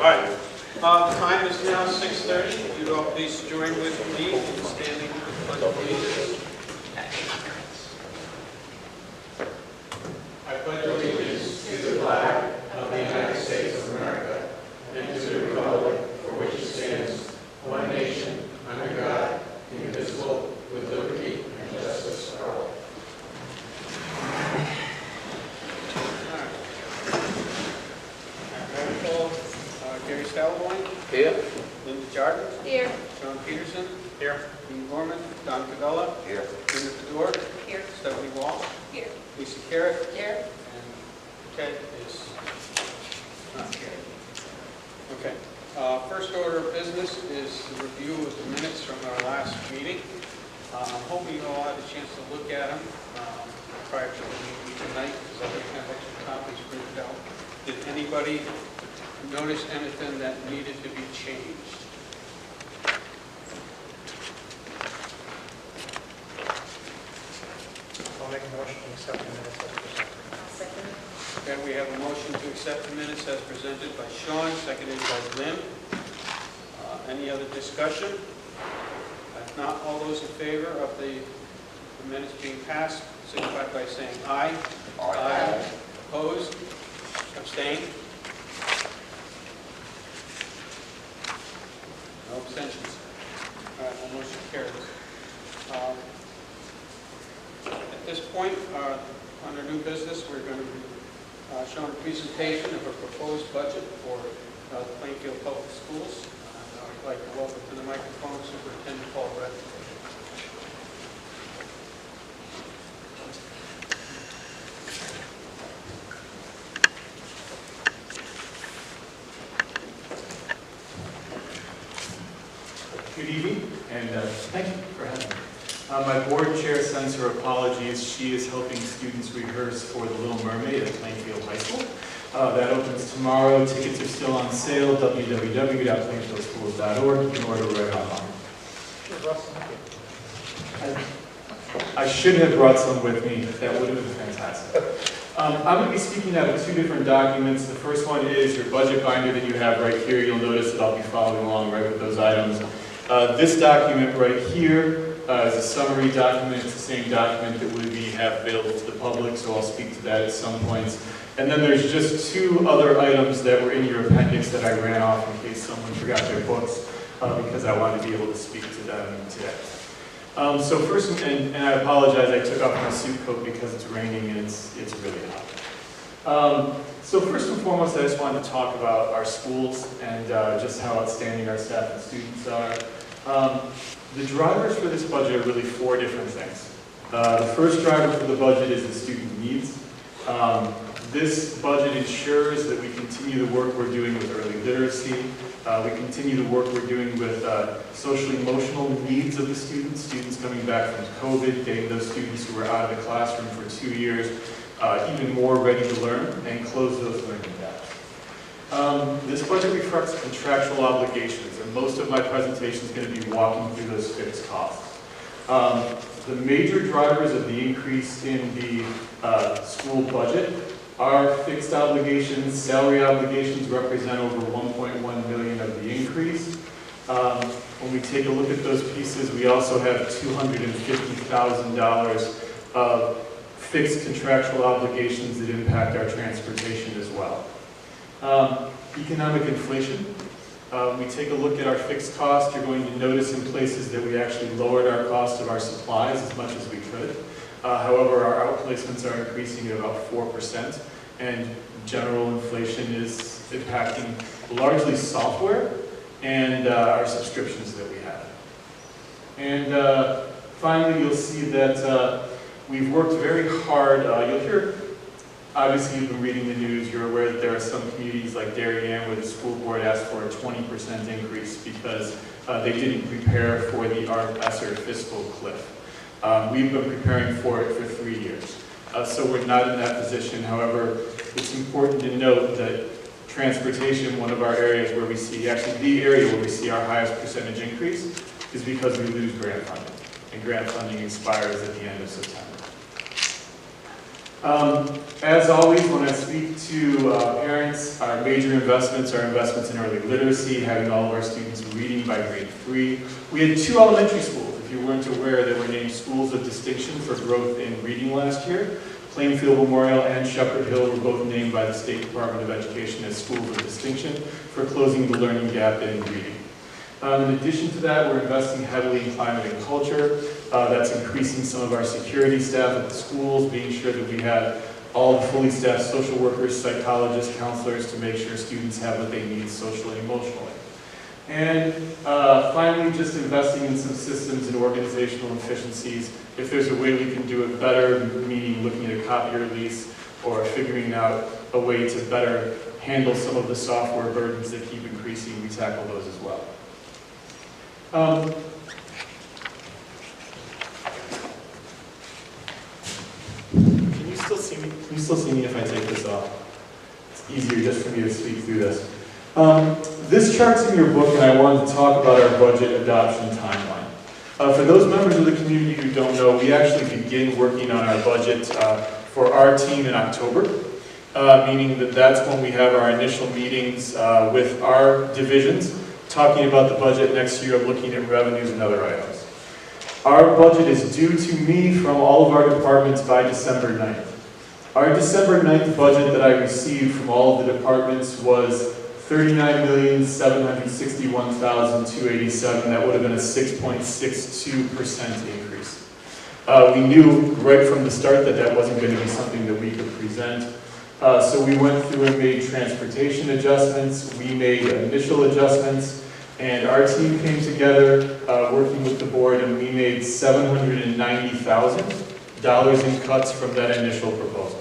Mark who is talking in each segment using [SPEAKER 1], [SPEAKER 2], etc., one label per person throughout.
[SPEAKER 1] right. The time is now 6:30. If you'd all please join with me in standing for the Pledge of Allegiance. I pledge allegiance to the flag of the United States of America and to the republic for which it stands, one nation, under God, indivisible, with liberty and justice for all. Gary Stallboyne.
[SPEAKER 2] Here.
[SPEAKER 1] Linda Jardin.
[SPEAKER 3] Here.
[SPEAKER 1] John Peterson.
[SPEAKER 2] Here.
[SPEAKER 1] Dean Gorman. Don Cavella.
[SPEAKER 2] Here.
[SPEAKER 1] Linda Fedor.
[SPEAKER 3] Here.
[SPEAKER 1] Stephanie Wall.
[SPEAKER 3] Here.
[SPEAKER 1] Lisa Carrot.
[SPEAKER 3] Here.
[SPEAKER 1] And Ted is not here. Okay. First order of business is the review of the minutes from our last meeting. I'm hoping you all had a chance to look at them prior to the meeting tonight, because I think I have extra copies printed out. Did anybody notice anything that needed to be changed?
[SPEAKER 4] I'll make a motion to accept the minutes as presented.
[SPEAKER 3] I'll second.
[SPEAKER 1] Okay, we have a motion to accept the minutes as presented by Sean, seconded by Lynn. Any other discussion? If not, all those in favor of the minutes being passed, signify by saying aye. Aye. Opposed? Abstained? No abstentions. All right, the motion carries. At this point, under new business, we're going to be showing a presentation of a proposed budget for the Plainfield Public Schools. I'd like to welcome to the microphone Superintendent Brenton.
[SPEAKER 5] Good evening, and thank you for having me. My board chair sends her apologies. She is helping students rehearse for The Little Mermaid at Plainfield High School. That opens tomorrow. Tickets are still on sale, www.plainfieldschools.org. You can order right online. I should have brought some with me. That would have been fantastic. I'm going to be speaking out of two different documents. The first one is your budget binder that you have right here. You'll notice that I'll be following along right with those items. This document right here is a summary document. It's the same document that we have available to the public, so I'll speak to that at some points. And then there's just two other items that were in your appendix that I ran off in case someone forgot their books, because I wanted to be able to speak to them today. So first, and I apologize, I took off my suit coat because it's raining and it's really hot. So first and foremost, I just wanted to talk about our schools and just how outstanding our staff and students are. The drivers for this budget are really four different things. The first driver for the budget is the student needs. This budget ensures that we continue the work we're doing with early literacy. We continue the work we're doing with social emotional needs of the students coming back from COVID, getting those students who were out of the classroom for 2 years even more ready to learn and close those learning gaps. This budget reflects contractual obligations, and most of my presentation is going to be walking through those fixed costs. The major drivers of the increase in the school budget are fixed obligations. Salary obligations represent over $1.1 million of the increase. When we take a look at those pieces, we also have $250,000 of fixed contractual obligations that impact our transportation as well. Economic inflation. We take a look at our fixed cost. You're going to notice in places that we actually lowered our cost of our supplies as much as we could. However, our outplacements are increasing at about 4%, and general inflation is impacting largely software and our subscriptions that we have. And finally, you'll see that we've worked very hard. You'll hear, obviously you've been reading the news, you're aware that there are some communities like Darien where the school board asked for a 20% increase because they didn't prepare for the ESSER fiscal cliff. We've been preparing for it for 3 years. So we're not in that position. However, it's important to note that transportation, one of our areas where we see, actually the area where we see our highest percentage increase, is because we lose grant funding. And grant funding expires at the end of September. As always, when I speak to parents, our major investments are investments in early literacy, having all of our students reading by grade 3. We had 2 elementary schools, if you weren't aware, that were named schools of distinction for growth in reading last year. Plainfield Memorial and Shepherd Hill were both named by the State Department of Education as schools of distinction for closing the learning gap in reading. In addition to that, we're investing heavily in climate and culture. That's increasing some of our security staff at the schools, being sure that we have all the fully staffed social workers, psychologists, counselors to make sure students have what they need socially and emotionally. And finally, just investing in some systems and organizational efficiencies. If there's a way we can do it better, meaning looking at a copier lease or figuring out a way to better handle some of the software burdens that keep increasing, we tackle those as well. Can you still see me? Can you still see me if I take this off? It's easier just for me to speak through this. This chart's in your book, and I wanted to talk about our budget adoption timeline. For those members of the community who don't know, we actually begin working on our budget for our team in October, meaning that that's when we have our initial meetings with our divisions, talking about the budget next year, looking at revenues and other items. Our budget is due to me from all of our departments by December 9th. Our December 9th budget that I received from all of the departments was $39,761,287. That would have been a 6.62% increase. We knew right from the start that that wasn't going to be something that we could present. So we went through and made transportation adjustments, we made initial adjustments, and our team came together working with the board, and we made $790,000 in cuts from that initial proposal.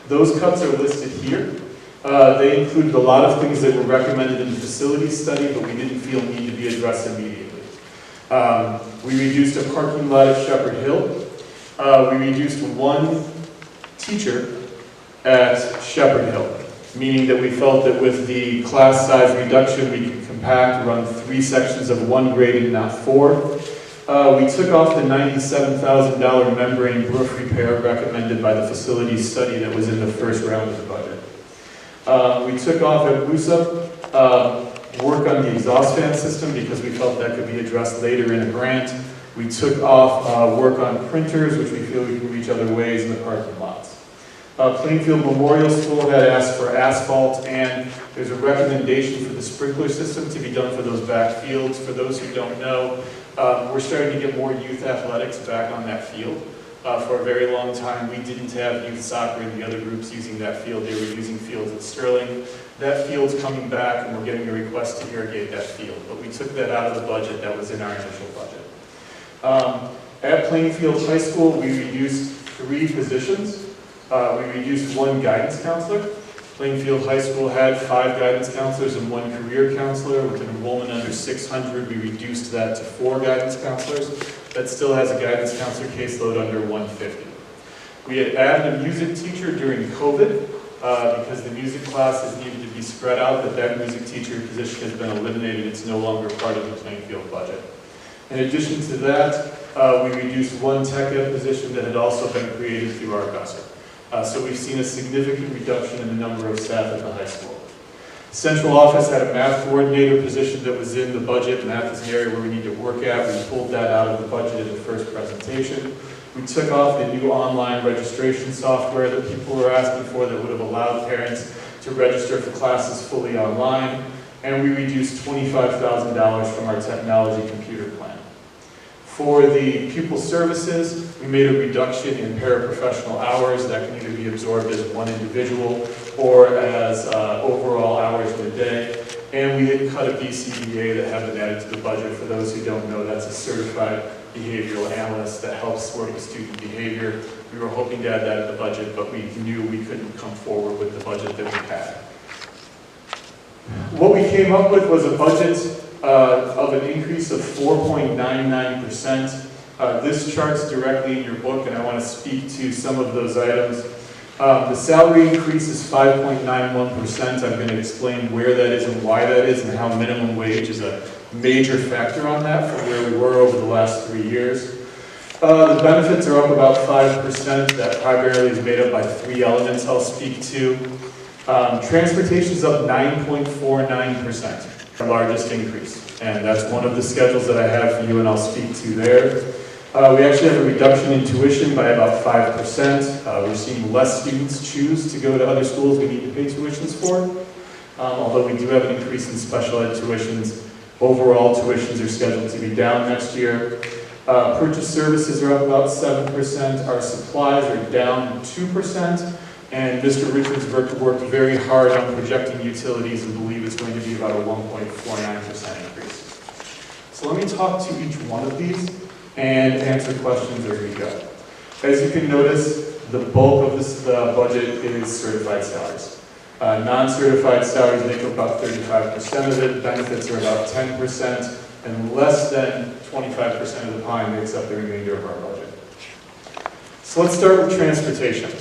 [SPEAKER 5] Those cuts are listed here. They included a lot of things that were recommended in the facilities study, but we didn't feel need to be addressed immediately. We reduced a parking lot at Shepherd Hill. We reduced 1 teacher at Shepherd Hill, meaning that we felt that with the class size reduction, we could compact, run 3 sections of 1 grade and not 4. We took off the $97,000 membrane roof repair recommended by the facilities study that was in the first round of the budget. We took off at WUSA work on the exhaust fan system because we felt that could be addressed later in a grant. We took off work on printers, which we feel we can reach other ways in the parking lots. Plainfield Memorial School had asked for asphalt, and there's a recommendation for the sprinkler system to be done for those back fields. For those who don't know, we're starting to get more youth athletics back on that field. For a very long time, we didn't have youth soccer and the other groups using that field. They were using fields at Sterling. That field's coming back, and we're getting a request to irrigate that field. But we took that out of the budget that was in our initial budget. At Plainfield High School, we reduced 3 positions. We reduced 1 guidance counselor. Plainfield High School had 5 guidance counselors and 1 career counselor. With an enrollment under 600, we reduced that to 4 guidance counselors. That still has a guidance counselor caseload under 150. We had added a music teacher during COVID because the music classes needed to be spread out, but that music teacher position has been eliminated. It's no longer part of the Plainfield budget. In addition to that, we reduced 1 tech ed position that had also been created through our GUSR. So we've seen a significant reduction in the number of staff at the high school. Central office had a math coordinator position that was in the budget. Math is an area where we need to work at. We pulled that out of the budget in the first presentation. We took off the new online registration software that people were asking for that would have allowed parents to register for classes fully online. And we reduced $25,000 from our technology computer plan. For the pupil services, we made a reduction in paraprofessional hours that can either be absorbed as 1 individual or as overall hours in a day. And we had cut a BCBA that had been added to the budget. For those who don't know, that's a certified behavioral analyst that helps work with student behavior. We were hoping to add that in the budget, but we knew we couldn't come forward with the budget that we had. What we came up with was a budget of an increase of 4.99%. This chart's directly in your book, and I want to speak to some of those items. The salary increase is 5.91%. I'm going to explain where that is and why that is, and how minimum wage is a major factor on that from where we were over the last 3 years. The benefits are up about 5%. That primarily is made up by 3 elements I'll speak to. Transportation is up 9.49%, our largest increase. And that's one of the schedules that I have for you, and I'll speak to there. We actually have a reduction in tuition by about 5%. We're seeing less students choose to go to other schools we need to pay tuitions for. Although we do have an increase in special ed tuitions, overall tuitions are scheduled to be down next year. Purchase services are up about 7%. Our supplies are down 2%. And Mr. Richards worked very hard on projecting utilities and believe it's going to be about a 1.49% increase. So let me talk to each one of these and answer questions as we go. As you can notice, the bulk of this budget is certified salaries. Non-certified salaries make up about 35% of it, benefits are about 10%, and less than 25% of the pie makes up the remainder of our budget. So let's start with transportation.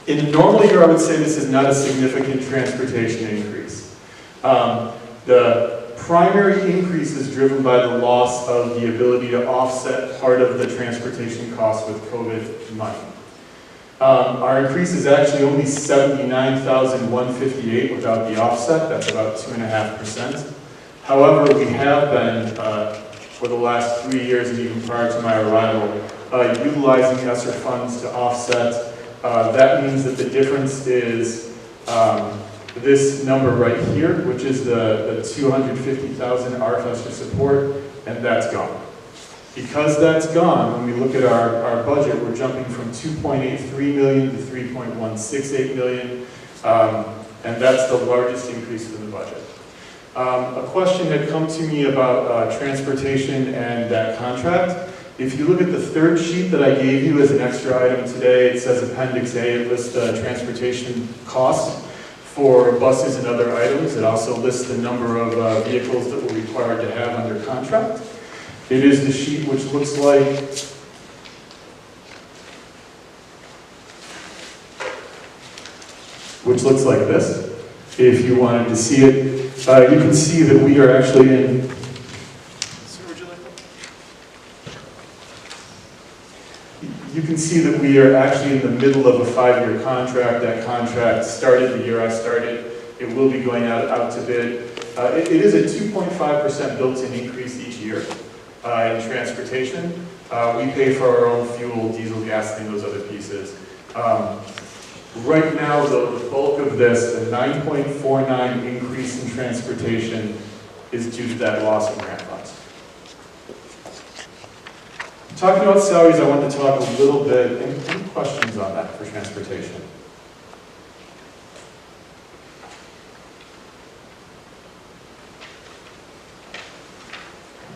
[SPEAKER 5] In a normal year, I would say this is not a significant transportation increase. The primary increase is driven by the loss of the ability to offset part of the transportation costs with COVID money. Our increase is actually only $79,158 without the offset. That's about 2.5%. However, we have been, for the last 3 years and even prior to my arrival, utilizing ESSER funds to offset. That means that the difference is this number right here, which is the 250,000 RFESSER support, and that's gone. Because that's gone, when we look at our budget, we're jumping from $2.83 million to $3.168 million, and that's the largest increase in the budget. A question had come to me about transportation and that contract. If you look at the third sheet that I gave you as an extra item today, it says Appendix A. It lists transportation costs for buses and other items. It also lists the number of vehicles that we're required to have under contract. It is the sheet which looks like this. If you wanted to see it, you can see that we are actually in. You can see that we are actually in the middle of a 5-year contract. That contract started the year I started. It will be going out to bid. It is a 2.5% built-in increase each year in transportation. We pay for our own fuel, diesel, gasoline, those other pieces. Right now, though, the bulk of this, the 9.49 increase in transportation, is due to that loss of grant funds. Talking about salaries, I want to talk a little bit, any questions on that for transportation?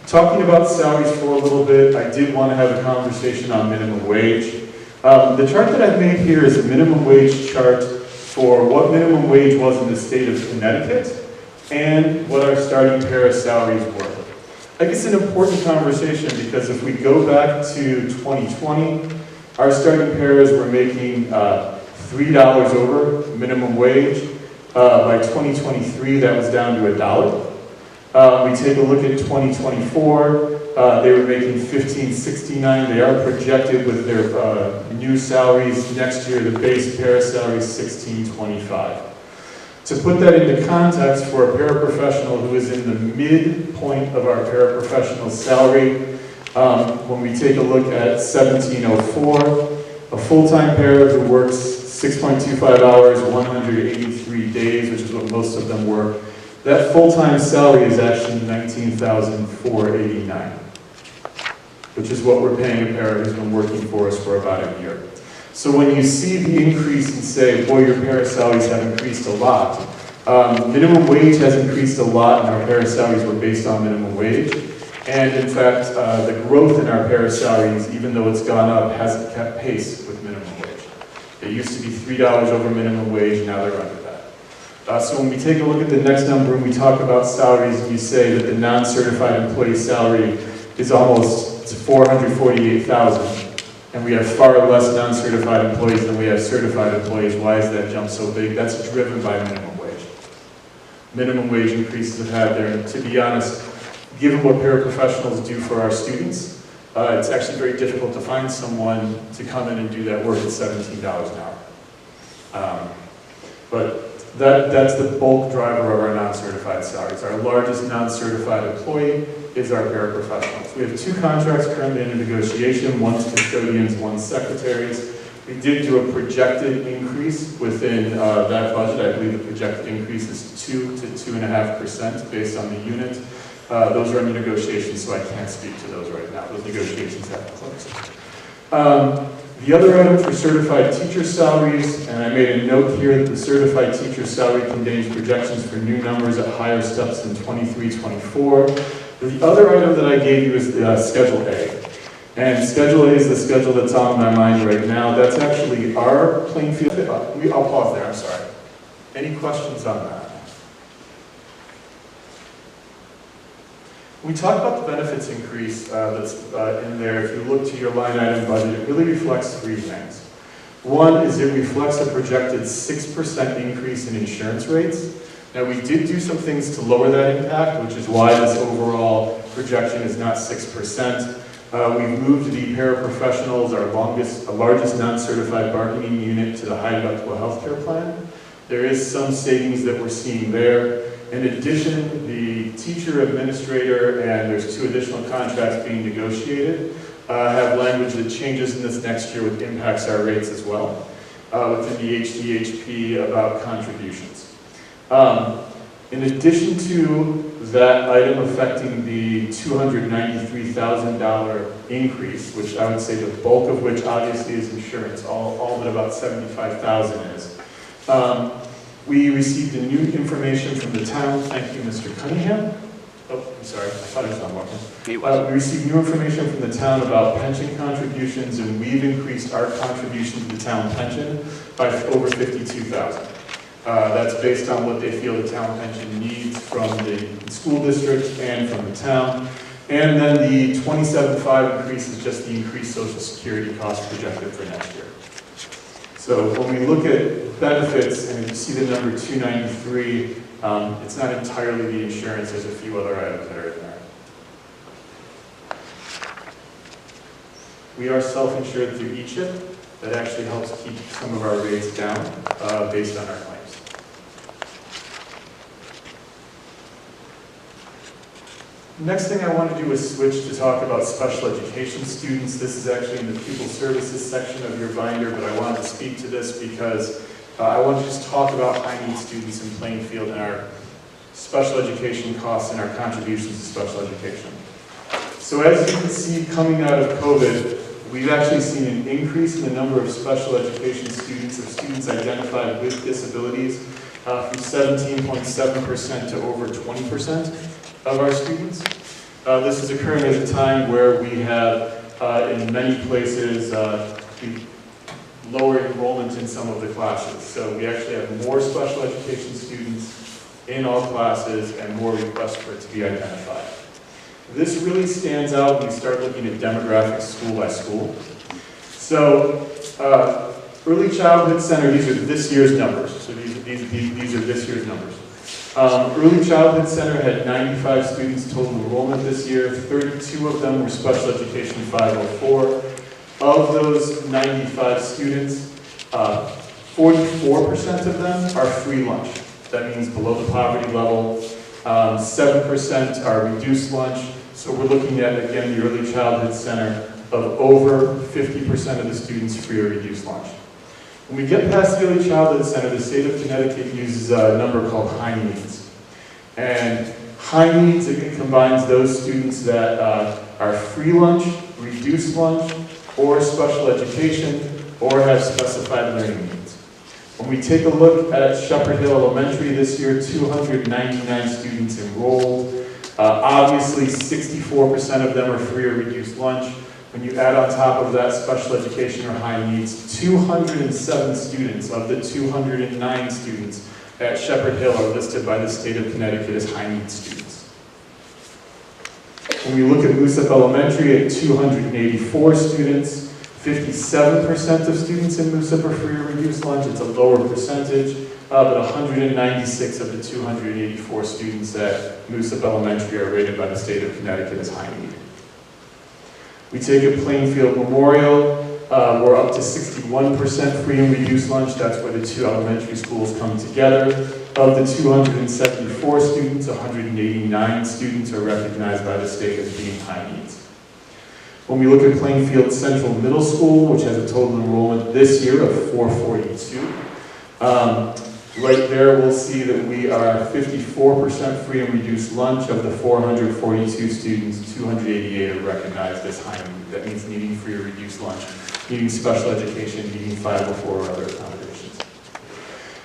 [SPEAKER 5] Talking about salaries for a little bit, I did want to have a conversation on minimum wage. The chart that I've made here is a minimum wage chart for what minimum wage was in the state of Connecticut and what our starting para salaries were. I think it's an important conversation because if we go back to 2020, our starting paras were making $3 over minimum wage. By 2023, that was down to $1. We take a look at 2024, they were making $15.69. They are projected with their new salaries next year, the base para salary is $16.25. To put that into context for a paraprofessional who is in the midpoint of our paraprofessional salary, when we take a look at $17.04, a full-time para who works 6.25 hours, 183 days, which is what most of them work, that full-time salary is actually $19,489, which is what we're paying a para who's been working for us for about a year. So when you see the increase and say, boy, your para salaries have increased a lot, minimum wage has increased a lot, and our para salaries were based on minimum wage. And in fact, the growth in our para salaries, even though it's gone up, hasn't kept pace with minimum wage. It used to be $3 over minimum wage, now they're under that. So when we take a look at the next number and we talk about salaries, and you say that the non-certified employee salary is almost $448,000, and we have far less non-certified employees than we have certified employees. Why is that jump so big? That's driven by minimum wage. Minimum wage increases have had there, and to be honest, given what paraprofessionals do for our students, It's actually very difficult to find someone to come in and do that work at $17 an hour. But that's the bulk driver of our non-certified salaries. Our largest non-certified employee is our paraprofessionals. We have 2 contracts currently under negotiation, one's custodians, one's secretaries. We did do a projected increase within that budget. I believe the projected increase is 2 to 2.5% based on the unit. Those are under negotiation, so I can't speak to those right now. Those negotiations have closed. The other items were certified teacher salaries, and I made a note here that the certified teacher salary contains projections for new numbers at higher steps in 23-24. The other item that I gave you is Schedule A. And Schedule A is the schedule that's on my mind right now. That's actually our Plainfield. I'll pause there, I'm sorry. Any questions on that? We talked about the benefits increase that's in there. If you look to your line item budget, it really reflects 3 things. One is it reflects a projected 6% increase in insurance rates. Now we did do some things to lower that impact, which is why this overall projection is not 6%. We've moved the paraprofessionals, our largest non-certified bargaining unit, to the high deductible healthcare plan. There is some savings that we're seeing there. In addition, the teacher, administrator, and there's 2 additional contracts being negotiated, have language that changes in this next year, which impacts our rates as well, within the HDHP about contributions. In addition to that item affecting the $293,000 increase, which I would say the bulk of which obviously is insurance, all but about $75,000 is. We received new information from the town. Thank you, Mr. Cunningham. Oh, I'm sorry, I thought it was on working. We received new information from the town about pension contributions, and we've increased our contribution to the town pension by over $52,000. That's based on what they feel the town pension needs from the school district and from the town. And then the 27.5 increase is just the increased Social Security cost projected for next year. So when we look at benefits and you see the number 293, it's not entirely the insurance, there's a few other items that are in there. We are self-insured through ECHIP. That actually helps keep some of our rates down based on our claims. Next thing I want to do is switch to talk about special education students. This is actually in the pupil services section of your binder, but I wanted to speak to this because I want to just talk about high-need students in Plainfield and our special education costs and our contributions to special education. So as you can see, coming out of COVID, we've actually seen an increase in the number of special education students, or students identified with disabilities, from 17.7% to over 20% of our students. This is occurring at a time where we have, in many places, lower enrollment in some of the classes. So we actually have more special education students in all classes and more requests for it to be identified. This really stands out when you start looking at demographics school by school. So Early Childhood Center, these are this year's numbers. So these are this year's numbers. Early Childhood Center had 95 students total enrollment this year. 32 of them were special education 504. Of those 95 students, 44% of them are free lunch. That means below the poverty level. 7% are reduced lunch. So we're looking at, again, the Early Childhood Center of over 50% of the students free or reduced lunch. When we get past the Early Childhood Center, the state of Connecticut uses a number called high needs. And high needs, again, combines those students that are free lunch, reduced lunch, or special education, or have specified learning needs. When we take a look at Shepherd Hill Elementary this year, 299 students enrolled. Obviously, 64% of them are free or reduced lunch. When you add on top of that special education or high needs, 207 students of the 209 students at Shepherd Hill are listed by the state of Connecticut as high needs students. When we look at Moosep Elementary at 284 students, 57% of students in Moosep are free or reduced lunch. It's a lower percentage, but 196 of the 284 students at Moosep Elementary are rated by the state of Connecticut as high need. We take at Plainfield Memorial, we're up to 61% free and reduced lunch. That's where the two elementary schools come together. Of the 274 students, 189 students are recognized by the state as being high needs. When we look at Plainfield Central Middle School, which has a total enrollment this year of 442, right there we'll see that we are 54% free and reduced lunch. Of the 442 students, 288 are recognized as high need. That means needing free or reduced lunch, needing special education, needing 504 or other accommodations.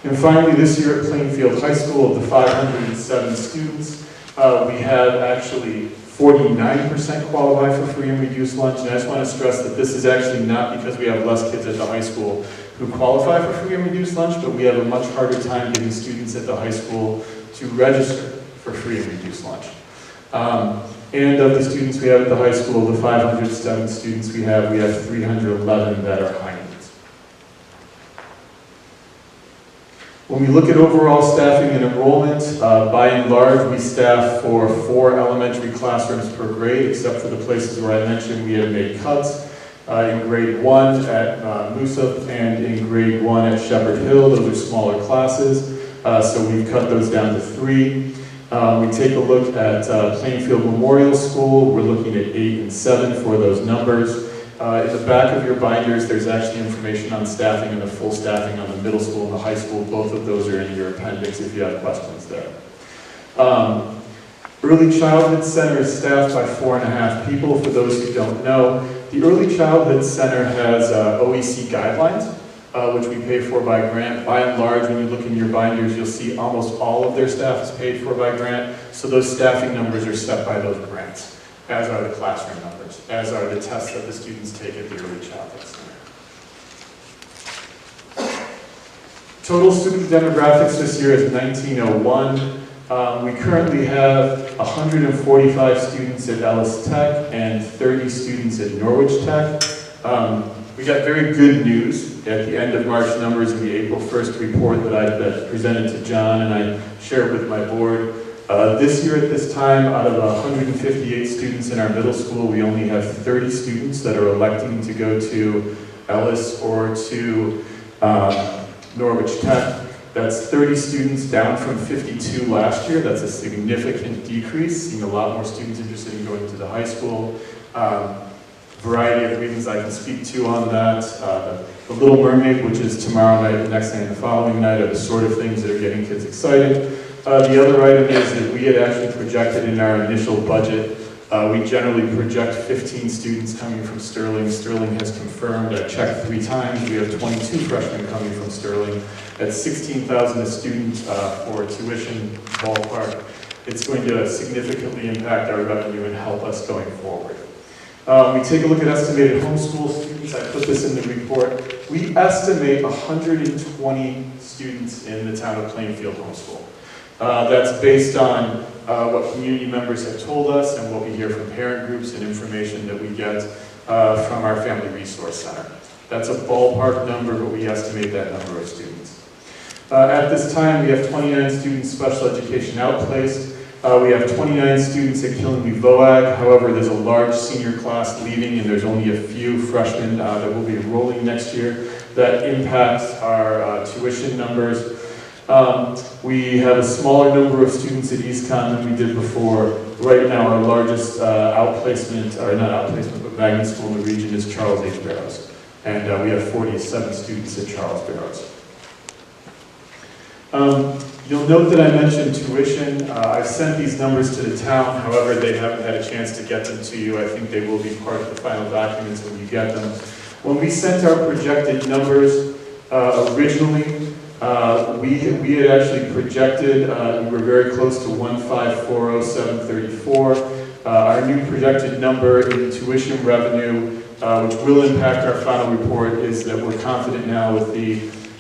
[SPEAKER 5] And finally, this year at Plainfield High School, of the 507 students, we have actually 49% qualify for free and reduced lunch. And I just want to stress that this is actually not because we have less kids at the high school who qualify for free and reduced lunch, but we have a much harder time getting students at the high school to register for free and reduced lunch. And of the students we have at the high school, the 507 students we have 311 that are high needs. When we look at overall staffing and enrollment, by and large, we staff for 4 elementary classrooms per grade, except for the places where I mentioned we have made cuts. In grade 1 at Moosup and in grade 1 at Shepherd Hill, those are smaller classes, so we've cut those down to 3. We take a look at Plainfield Memorial School. We're looking at 8 and 7 for those numbers. In the back of your binders, there's actually information on staffing and the full staffing on the middle school and the high school. Both of those are in your appendix if you have questions there. Early Childhood Center is staffed by 4.5 people. For those who don't know, the Early Childhood Center has OEC guidelines, which we pay for by grant. By and large, when you look in your binders, you'll see almost all of their staff is paid for by grant. So those staffing numbers are set by those grants, as are the classroom numbers, as are the tests that the students take at the Early Childhood Center. Total student demographics this year is 1901. We currently have 145 students at Ellis Tech and 30 students at Norwich Tech. We got very good news at the end of March numbers in the April 1st report that I presented to John and I shared with my board. This year at this time, out of 158 students in our middle school, we only have 30 students that are electing to go to Ellis or to Norwich Tech. That's 30 students down from 52 last year. That's a significant decrease, seeing a lot more students interested in going to the high school. Variety of reasons I can speak to on that. The Little Mermaid, which is tomorrow night, the next night, and the following night, are the sort of things that are getting kids excited. The other item is that we had actually projected in our initial budget, we generally project 15 students coming from Sterling. Sterling has confirmed, I checked 3 times, we have 22 freshmen coming from Sterling. At $16,000 a student for tuition ballpark, it's going to significantly impact our revenue and help us going forward. We take a look at estimated homeschool students. I put this in the report. We estimate 120 students in the town of Plainfield homeschool. That's based on what community members have told us and what we hear from parent groups and information that we get from our Family Resource Center. That's a ballpark number, but we estimate that number of students. At this time, we have 29 students special education outplaced. We have 29 students at Killenly VOAG. However, there's a large senior class leaving and there's only a few freshmen that will be enrolling next year. That impacts our tuition numbers. We have a smaller number of students at Eastcon than we did before. Right now, our largest outplacement, or not outplacement, but magnet school in the region is Charles H. Barrows. And we have 47 students at Charles Barrows. You'll note that I mentioned tuition. I've sent these numbers to the town, however, they haven't had a chance to get them to you. I think they will be part of the final documents when you get them. When we sent our projected numbers originally, we had actually projected, we were very close to 1,540,734. Our new projected number in tuition revenue, which will impact our final report, is that we're confident now with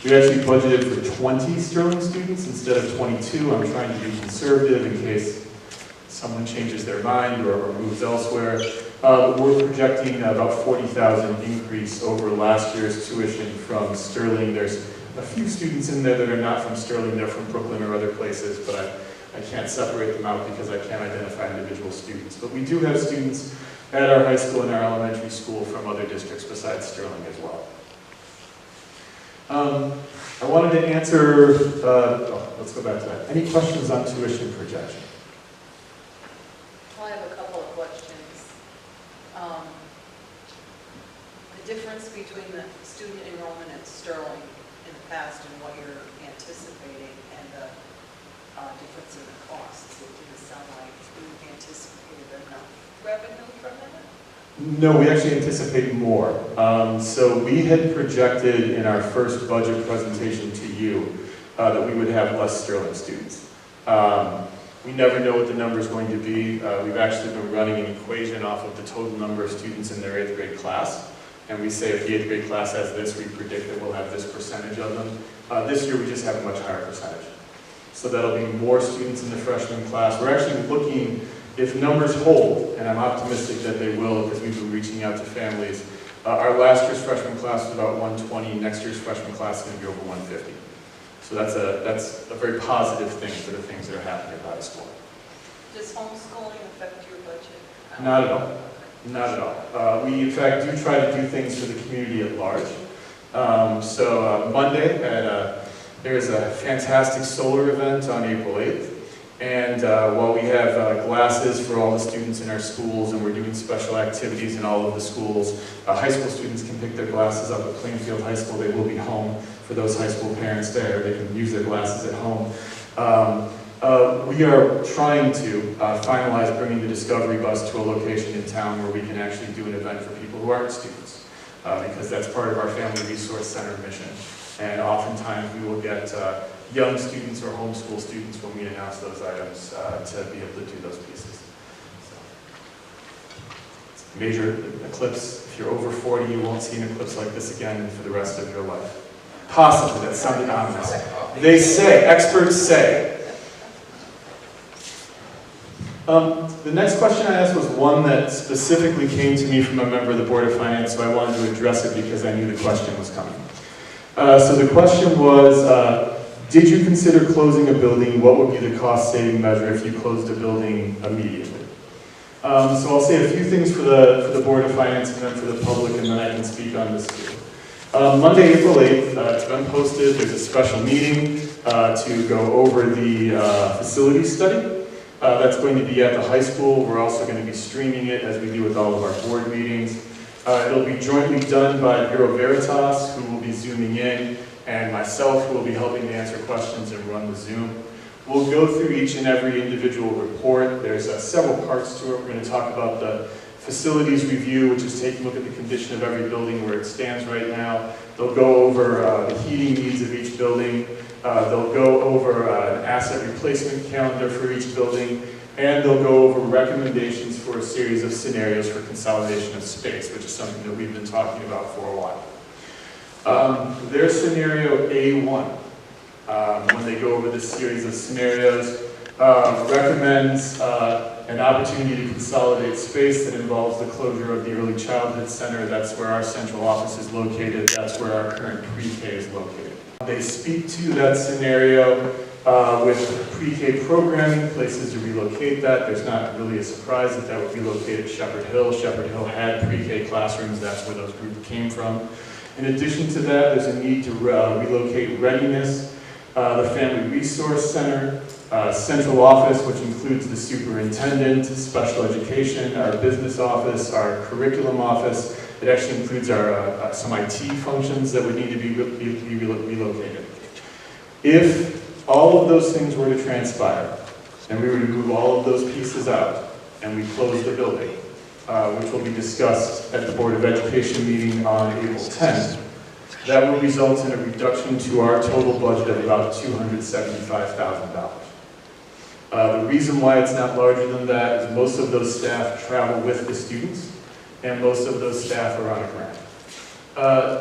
[SPEAKER 5] we actually budgeted for 20 Sterling students instead of 22. I'm trying to be conservative in case someone changes their mind or moves elsewhere. We're projecting about 40,000 increase over last year's tuition from Sterling. There's a few students in there that are not from Sterling, they're from Brooklyn or other places, but I can't separate them out because I can't identify individual students. But we do have students at our high school and our elementary school from other districts besides Sterling as well. I wanted to answer, let's go back to that. Any questions on tuition projection?
[SPEAKER 2] Well, I have a couple of questions. The difference between the student enrollment at Sterling in the past and what you're anticipating, and the difference in the costs. It didn't sound like you anticipated enough revenue from that?
[SPEAKER 5] No, we actually anticipate more. So we had projected in our first budget presentation to you that we would have less Sterling students. We never know what the number is going to be. We've actually been running an equation off of the total number of students in their 8th grade class. And we say if the 8th grade class has this, we predict that we'll have this percentage of them. This year we just have a much higher percentage. So that'll be more students in the freshman class. We're actually looking, if numbers hold, and I'm optimistic that they will because we've been reaching out to families, our last year's freshman class was about 120, next year's freshman class is going to be over 150. So that's a very positive thing for the things that are happening at high school.
[SPEAKER 2] Does homeschooling affect your budget?
[SPEAKER 5] Not at all. Not at all. We, in fact, do try to do things for the community at large. Monday, there's a fantastic solar event on April 8th. And while we have glasses for all the students in our schools, and we're doing special activities in all of the schools, high school students can pick their glasses up at Plainfield High School. They will be home for those high school parents there. They can use their glasses at home. We are trying to finalize bringing the Discovery Bus to a location in town where we can actually do an event for people who aren't students, because that's part of our Family Resource Center mission. And oftentimes we will get young students or homeschool students when we announce those items to be able to do those pieces. So, major eclipse. If you're over 40, you won't see an eclipse like this again for the rest of your life. Possibly, that sounded ominous. They say, experts say. The next question I asked was one that specifically came to me from a member of the Board of Finance, so I wanted to address it because I knew the question was coming. So the question was, did you consider closing a building? What would be the cost-saving measure if you closed a building immediately? So I'll say a few things for the Board of Finance and then for the public, and then I can speak on this too. Monday, April 8th, it's been posted. There's a special meeting to go over the facility study. That's going to be at the high school. We're also going to be streaming it as we do with all of our board meetings. It'll be jointly done by Bureau Veritas, who will be zooming in, and myself, who will be helping to answer questions and run the Zoom. We'll go through each and every individual report. There's several parts to it. We're going to talk about the facilities review, which is taking a look at the condition of every building where it stands right now. They'll go over the heating needs of each building. They'll go over an asset replacement calendar for each building, and they'll go over recommendations for a series of scenarios for consolidation of space, which is something that we've been talking about for a while. Their scenario A1, when they go over this series of scenarios, recommends an opportunity to consolidate space that involves the closure of the Early Childhood Center. That's where our central office is located. That's where our current pre-K is located. They speak to that scenario with pre-K programming, places to relocate that. There's not really a surprise that that would relocate at Shepherd Hill. Shepherd Hill had pre-K classrooms. That's where those groups came from. In addition to that, there's a need to relocate readiness, the Family Resource Center, central office, which includes the superintendent, special education, our business office, our curriculum office. It actually includes our some IT functions that would need to be relocated. If all of those things were to transpire, and we were to move all of those pieces out, and we close the building, which will be discussed at the Board of Education meeting on April 10th, that will result in a reduction to our total budget of about $275,000. The reason why it's not larger than that is most of those staff travel with the students, and most of those staff are on a grant.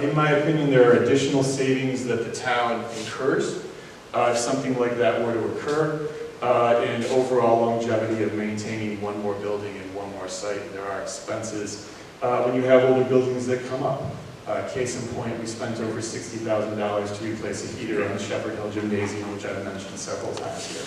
[SPEAKER 5] In my opinion, there are additional savings that the town incurs if something like that were to occur, and overall longevity of maintaining one more building and one more site. There are expenses when you have older buildings that come up. Case in point, we spent over $60,000 to replace a heater on the Shepherd Hill Gymnasium, which I've mentioned several times here.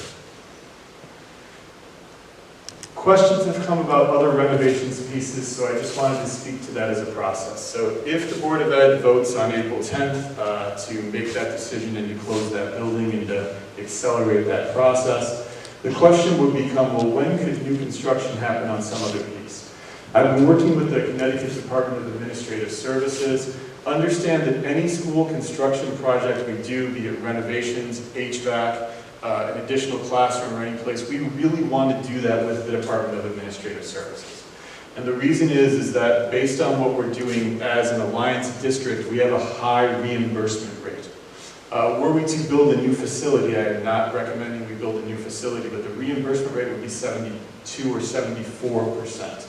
[SPEAKER 5] Questions have come about other renovations pieces, so I just wanted to speak to that as a process. So if the Board of Ed votes on April 10th to make that decision and to close that building and to accelerate that process, the question would become, well, when could new construction happen on some other piece? I've been working with the Connecticut Department of Administrative Services. Understand that any school construction project we do, be it renovations, HVAC, an additional classroom or any place, we really want to do that with the Department of Administrative Services. And the reason is that based on what we're doing as an alliance district, we have a high reimbursement rate. Were we to build a new facility, I am not recommending we build a new facility, but the reimbursement rate would be 72 or 74%,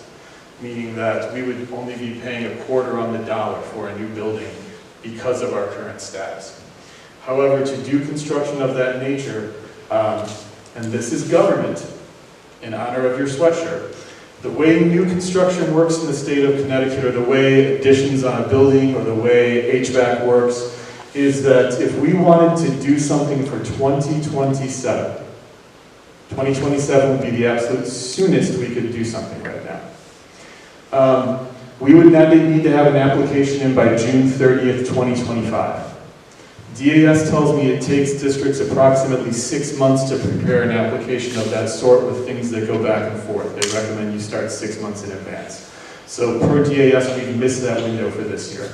[SPEAKER 5] meaning that we would only be paying a quarter on the dollar for a new building because of our current status. However, to do construction of that nature, and this is government, in honor of your sweatshirt, the way new construction works in the state of Connecticut, or the way additions on a building, or the way HVAC works, is that if we wanted to do something for 2027 would be the absolute soonest we could do something right now. We would now need to have an application in by June 30th, 2025. DAS tells me it takes districts approximately 6 months to prepare an application of that sort with things that go back and forth. They recommend you start 6 months in advance. So per DAS, we've missed that window for this year.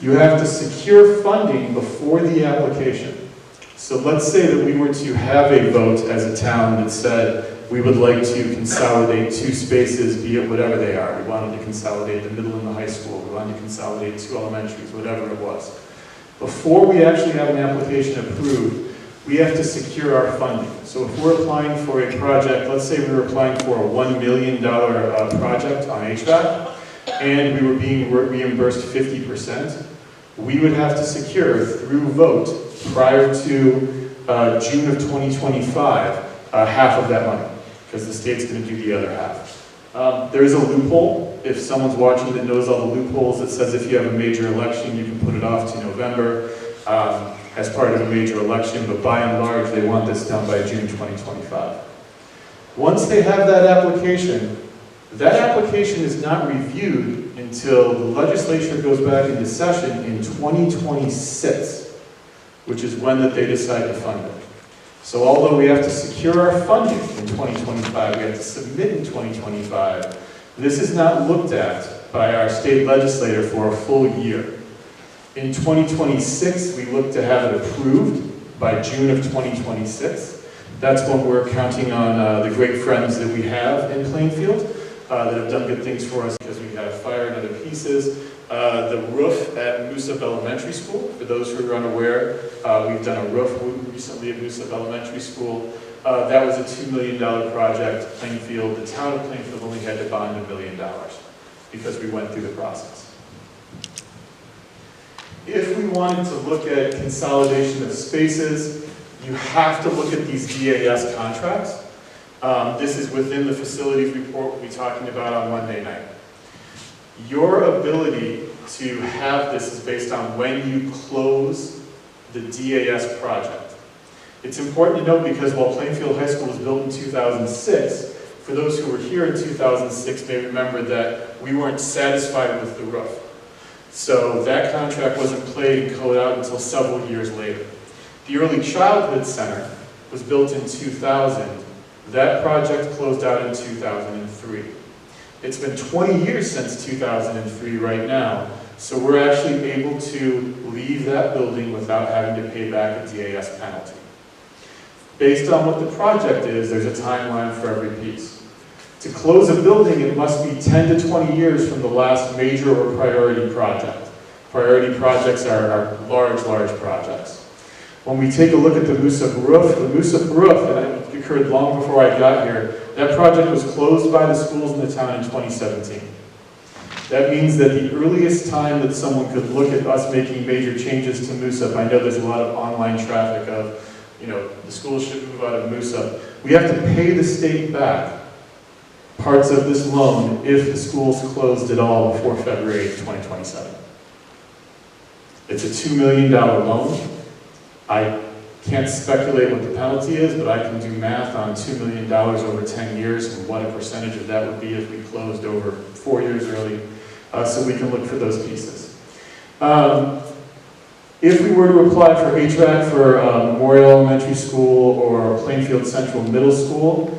[SPEAKER 5] You have to secure funding before the application. So let's say that we were to have a vote as a town that said we would like to consolidate 2 spaces, be it whatever they are. We wanted to consolidate the middle and the high school. We wanted to consolidate 2 elementaries, whatever it was. Before we actually have an application approved, we have to secure our funding. So if we're applying for a project, let's say we were applying for a $1 million project on HVAC, and we were being reimbursed 50%, we would have to secure through vote prior to June of 2025 half of that money, because the state's going to do the other half. There is a loophole. If someone's watching that knows all the loopholes, it says if you have a major election, you can put it off to November as part of a major election, but by and large, they want this done by June 2025. Once they have that application is not reviewed until the legislature goes back into session in 2026, which is when that they decide to fund it. So although we have to secure our funding in 2025, we have to submit in 2025, this is not looked at by our state legislator for a full year. In 2026, we look to have it approved by June of 2026. That's when we're counting on the great friends that we have in Plainfield that have done good things for us, because we have fire and other pieces. The roof at Moosup Elementary School, for those who are unaware, we've done a roof recently at Moosup Elementary School. That was a $2 million project. Plainfield, the town of Plainfield only had to bond $1 million because we went through the process. If we wanted to look at consolidation of spaces, you have to look at these DAS contracts. This is within the facilities report we'll be talking about on Monday night. Your ability to have this is based on when you close the DAS project. It's important to note because while Plainfield High School was built in 2006, for those who were here in 2006 may remember that we weren't satisfied with the roof. So that contract wasn't played and coded out until several years later. The Early Childhood Center was built in 2000. That project closed out in 2003. It's been 20 years since 2003 right now, so we're actually able to leave that building without having to pay back a DAS penalty. Based on what the project is, there's a timeline for every piece. To close a building, it must be 10 to 20 years from the last major or priority project. Priority projects are large projects. When we take a look at the Moosup roof, and it occurred long before I got here, that project was closed by the schools in the town in 2017. That means that the earliest time that someone could look at us making major changes to Moosup, I know there's a lot of online traffic of, the schools should move out of Moosup. We have to pay the state back parts of this loan if the schools closed at all before February 2027. It's a $2 million loan. I Can't speculate what the penalty is, but I can do math on $2 million over 10 years and what a percentage of that would be if we closed over 4 years early. So we can look for those pieces. If we were to apply for HVAC for Memorial Elementary School or Plainfield Central Middle School,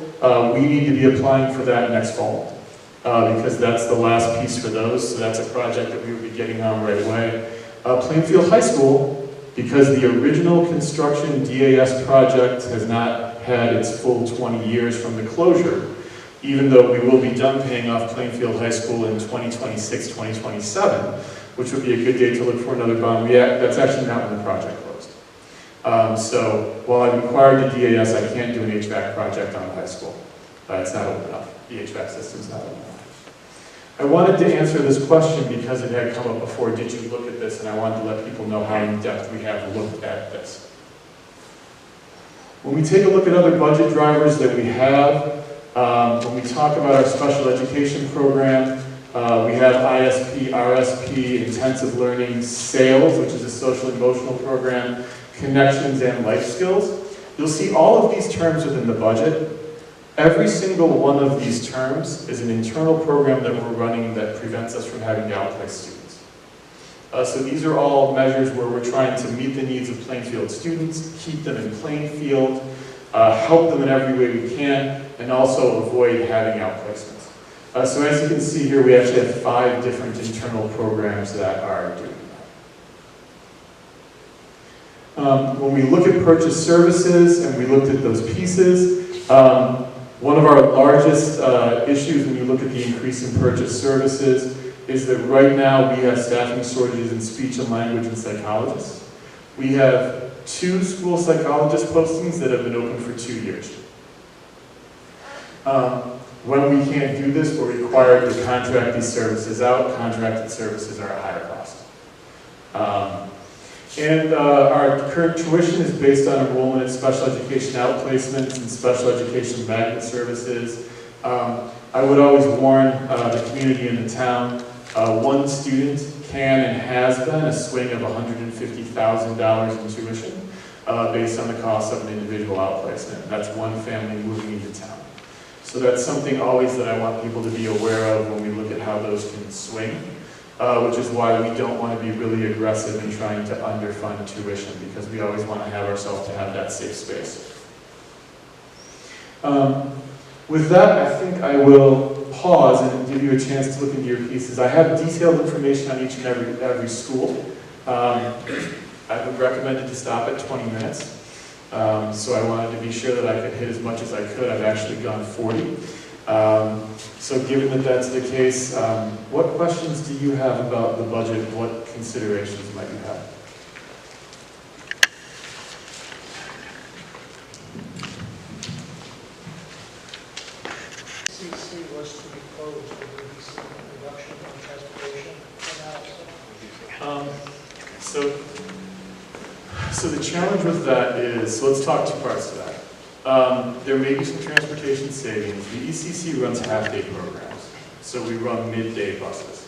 [SPEAKER 5] we need to be applying for that next fall because that's the last piece for those. So that's a project that we would be getting on right away. Plainfield High School, because the original construction DAS project has not had its full 20 years from the closure, even though we will be done paying off Plainfield High School in 2026, 2027, which would be a good day to look for another bond. That's actually not when the project closed. So while I'm required to DAS, I can't do an HVAC project on the high school. It's not open enough. The HVAC system's not open enough. I wanted to answer this question because it had come up before. Did you look at this? And I wanted to let people know how in depth we have looked at this. When we take a look at other budget drivers that we have, when we talk about our special education program, we have ISP, RSP, intensive learning, SAILS, which is a social emotional program, connections and life skills. You'll see all of these terms within the budget. Every single one of these terms is an internal program that we're running that prevents us from having to outplace students. So these are all measures where we're trying to meet the needs of Plainfield students, keep them in Plainfield, help them in every way we can, and also avoid having outplacements. So as you can see here, we actually have 5 different internal programs that are doing that. When we look at purchase services and we looked at those pieces, one of our largest issues when you look at the increase in purchase services is that right now we have staffing shortages in speech and language and psychologists. We have 2 school psychologist postings that have been open for 2 years. When we can't do this, we're required to contract these services out. Contracted services are a higher cost. Our current tuition is based on enrollment in special education outplacements and special education magnet services. I would always warn the community and the town, one student can and has been a swing of $150,000 in tuition based on the cost of an individual outplacement. That's one family moving into town. So that's something always that I want people to be aware of when we look at how those can swing. Which is why we don't want to be really aggressive in trying to underfund tuition, because we always want to have ourselves to have that safe space. With that, I think I will pause and give you a chance to look into your pieces. I have detailed information on each and every school. I would recommend to stop at 20 minutes. So I wanted to be sure that I could hit as much as I could. I've actually gone 40. So given that that's the case, what questions do you have about the budget? What considerations might you have?
[SPEAKER 4] CC was to be closed, would there be some reduction in transportation analysis?
[SPEAKER 5] So the challenge with that is, so let's talk 2 parts to that. There may be some transportation savings. The ECC runs half-day programs, so we run midday buses.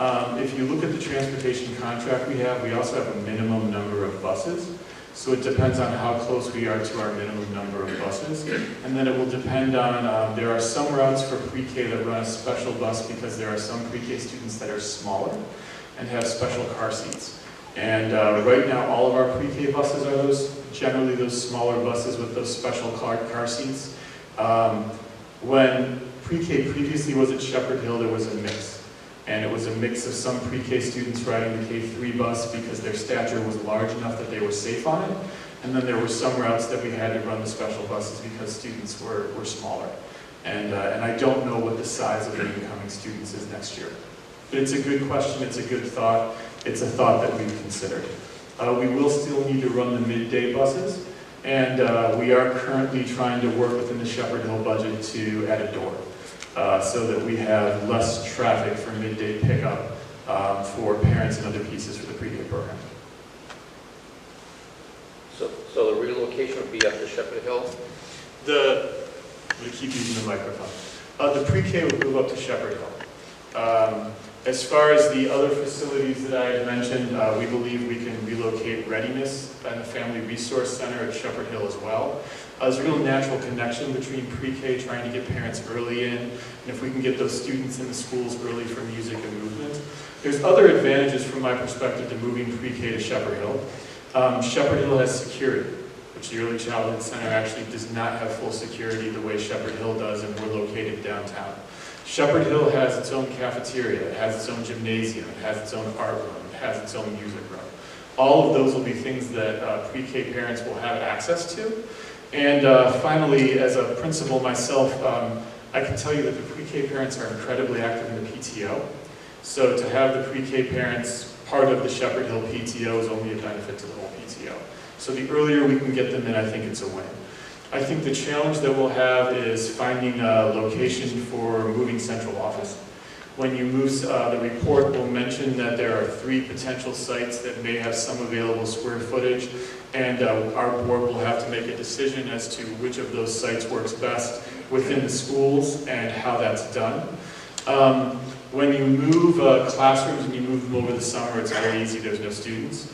[SPEAKER 5] If you look at the transportation contract we also have a minimum number of buses. So it depends on how close we are to our minimum number of buses. And then it will depend on, there are some routes for pre-K that run a special bus because there are some pre-K students that are smaller and have special car seats. And right now, all of our pre-K buses are generally those smaller buses with those special car seats. When pre-K previously was at Shepherd Hill, there was a mix. And it was a mix of some pre-K students riding the K3 bus because their stature was large enough that they were safe on it. And then there were some routes that we had to run the special buses because students were smaller. And I don't know what the size of the incoming students is next year. But it's a good question, it's a good thought. It's a thought that we've considered. We will still need to run the midday buses, and we are currently trying to work within the Shepherd Hill budget to add a door so that we have less traffic for midday pickup for parents and other pieces for the pre-K program.
[SPEAKER 3] So the relocation would be up to Shepherd Hill?
[SPEAKER 5] We keep using the microphone. The pre-K would move up to Shepherd Hill. As far as the other facilities that I had mentioned, we believe we can relocate readiness and the Family Resource Center at Shepherd Hill as well. There's a real natural connection between pre-K, trying to get parents early in, and if we can get those students in the schools early for music and movement. There's other advantages from my perspective to moving pre-K to Shepherd Hill. Shepherd Hill has security, which the Early Childhood Center actually does not have full security the way Shepherd Hill does, and we're located downtown. Shepherd Hill has its own cafeteria, it has its own gymnasium, it has its own art room, it has its own music room. All of those will be things that pre-K parents will have access to. And finally, as a principal myself, I can tell you that the pre-K parents are incredibly active in the PTO. So to have the pre-K parents part of the Shepherd Hill PTO is only a benefit to the whole PTO. So the earlier we can get them in, I think it's a win. I think the challenge that we'll have is finding a location for moving central office. When you move, the report will mention that there are 3 potential sites that may have some available square footage, and our board will have to make a decision as to which of those sites works best within the schools and how that's done. When you move classrooms and you move them over the summer, it's very easy, there's no students.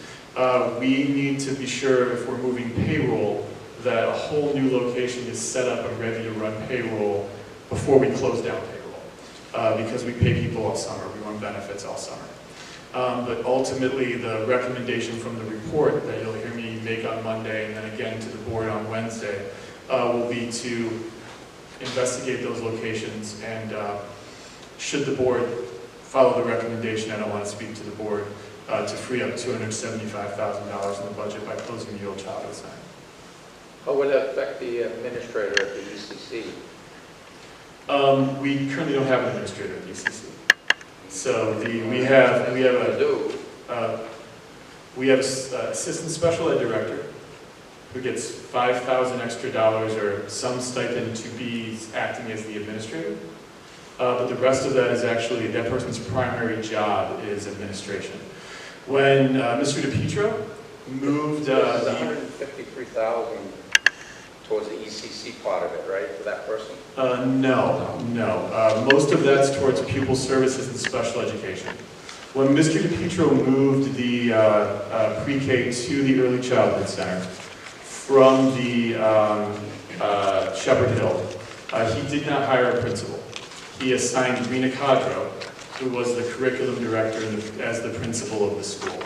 [SPEAKER 5] We need to be sure, if we're moving payroll, that a whole new location is set up and ready to run payroll before we close down payroll, because we pay people all summer, we run benefits all summer. But ultimately, the recommendation from the report that you'll hear me make on Monday and then again to the board on Wednesday will be to investigate those locations, and should the board follow the recommendation, I don't want to speak to the board, to free up $275,000 in the budget by closing the Old Childhood Center.
[SPEAKER 3] How would that affect the administrator at the ECC?
[SPEAKER 5] We currently don't have an administrator at the ECC. So we have an assistant special ed director who gets $5,000 extra or some stipend to be acting as the administrator. But the rest of that is actually, that person's primary job is administration. When Mr. DePietro moved
[SPEAKER 3] There's $153,000 towards the ECC part of it, right, for that person?
[SPEAKER 5] No. Most of that's towards pupil services and special education. When Mr. DePietro moved the pre-K to the Early Childhood Center from the Shepherd Hill, he did not hire a principal. He assigned Rena Cadro, who was the curriculum director as the principal of the school.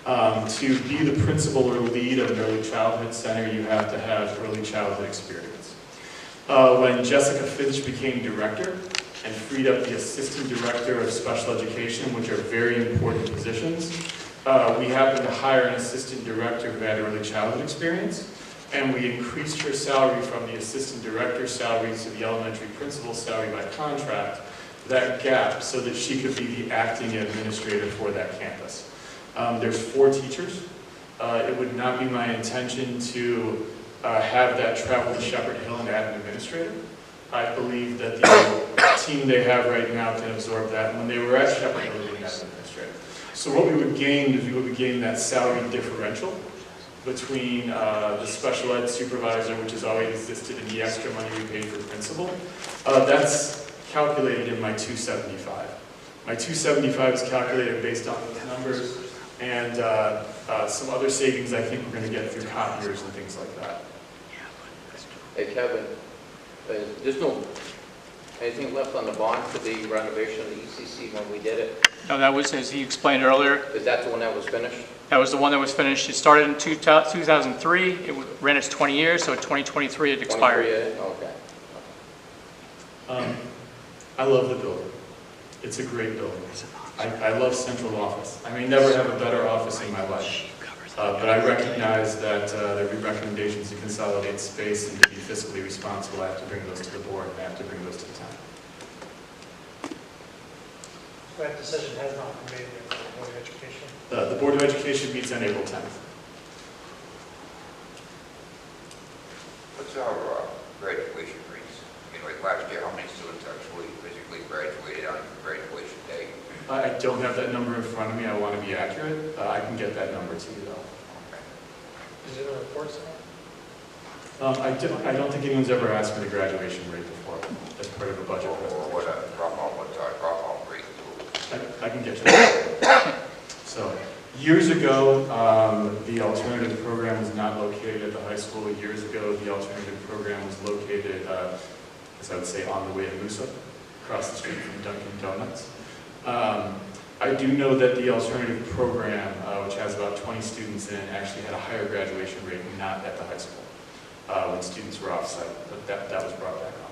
[SPEAKER 5] To be the principal or lead of an early childhood center, you have to have early childhood experience. When Jessica Finch became director and freed up the assistant director of special education, which are very important positions, we happened to hire an assistant director who had early childhood experience, and we increased her salary from the assistant director's salary to the elementary principal's salary by contract, that gap, so that she could be the acting administrator for that campus. There's 4 teachers. It would not be my intention to have that travel to Shepherd Hill and add an administrator. I believe that the team they have right now can absorb that. And when they were at Shepherd Hill, they didn't have an administrator. So what we would gain is we would gain that salary differential between the special ed supervisor, which has already existed, and the extra money we paid for principal. That's calculated in my 275. My 275 is calculated based on those numbers and some other savings I think we're going to get through copiers and things like that.
[SPEAKER 3] Hey, Kevin, there's no anything left on the bond for the renovation of the ECC when we did it?
[SPEAKER 6] No, that was, as he explained earlier,
[SPEAKER 3] Is that the one that was finished?
[SPEAKER 6] that was the one that was finished. It started in 2003. It ran its 20 years, so in 2023 it expired.
[SPEAKER 3] 23, okay.
[SPEAKER 5] I love the building. It's a great building. I love central office. I may never have a better office in my life. But I recognize that there will be recommendations to consolidate space and to be fiscally responsible. I have to bring those to the board, and I have to bring those to the town.
[SPEAKER 4] That decision has not been made by the Board of Education.
[SPEAKER 5] The Board of Education meets on April 10th.
[SPEAKER 7] What's our graduation rates? I mean, like last year, how many students actually physically graduated on graduation day?
[SPEAKER 5] I don't have that number in front of me. I want to be accurate. I can get that number to you, though.
[SPEAKER 4] Is it a report somewhere?
[SPEAKER 5] I don't think anyone's ever asked me the graduation rate before as part of a budget
[SPEAKER 7] Or
[SPEAKER 5] presentation.
[SPEAKER 7] what's our dropout rate?
[SPEAKER 5] I I can get you that. So, years ago, the alternative program was not located at the high school. Years ago, the alternative program was located, as I would say, on the way to Moosa, across the street from Dunkin' Donuts. I do know that the alternative program, which has about 20 students in it, actually had a higher graduation rate, not at the high school, when students were off-site, but that was brought back on.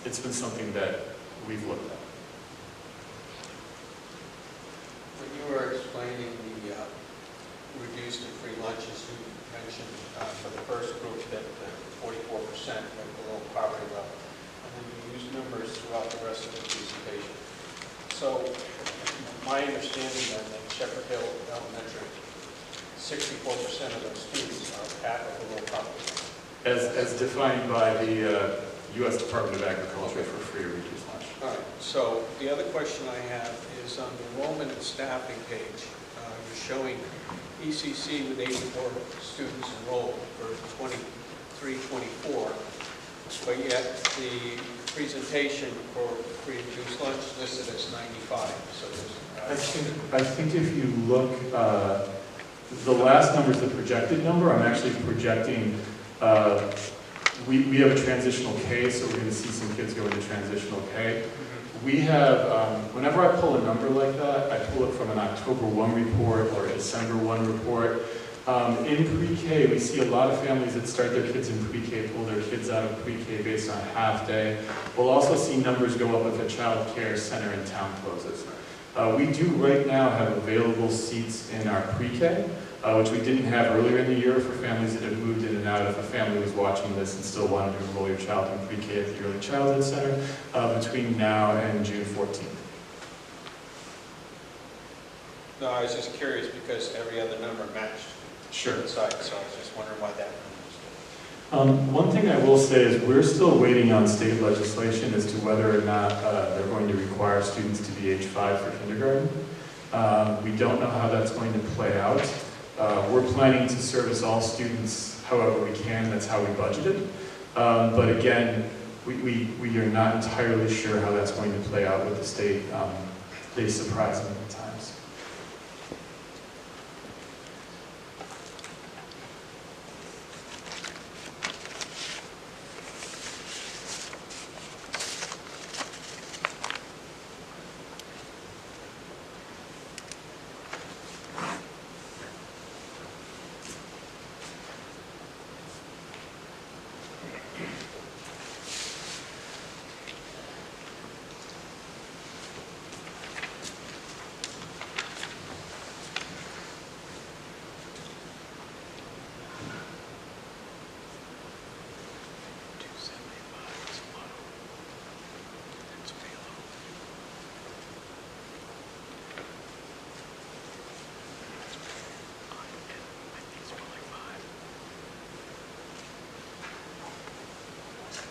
[SPEAKER 5] It's been something that we've looked at.
[SPEAKER 1] When you were explaining the reduced and free lunches, you mentioned for the first group that 44% went below poverty level, and then you used numbers throughout the rest of the presentation. So, my understanding then that Shepherd Hill Elementary, 64% of those students are at or below poverty level.
[SPEAKER 5] As defined by the U.S. Department of Agriculture for free or reduced lunch.
[SPEAKER 1] All right, so the other question I have is on the enrollment and staffing page. You're showing ECC with 84 students enrolled for 23-24, but yet the presentation for free and reduced lunch listed as 95. So
[SPEAKER 5] I think if you look, the last number is the projected number. I'm actually projecting, we have a transitional K, so we're going to see some kids go into transitional K. We have, whenever I pull a number like that, I pull it from an October 1 report or a December 1 report. In pre-K, we see a lot of families that start their kids in pre-K pull their kids out of pre-K based on half day. We'll also see numbers go up if a child care center in town closes. We do right now have available seats in our pre-K, which we didn't have earlier in the year for families that have moved in and out. If a family was watching this and still wanted to enroll your child in pre-K at the Early Childhood Center between now and June 14th.
[SPEAKER 1] no, I was just curious because every other number matched
[SPEAKER 5] Sure.
[SPEAKER 1] inside, so I was just wondering why that number was
[SPEAKER 5] One thing I will say is we're still waiting on state legislation as to whether or not they're going to require students to be age 5 for kindergarten. We don't know how that's going to play out. We're planning to service all students however we can. That's how we budgeted. But again, we are not entirely sure how that's going to play out with the state. They surprise me at times.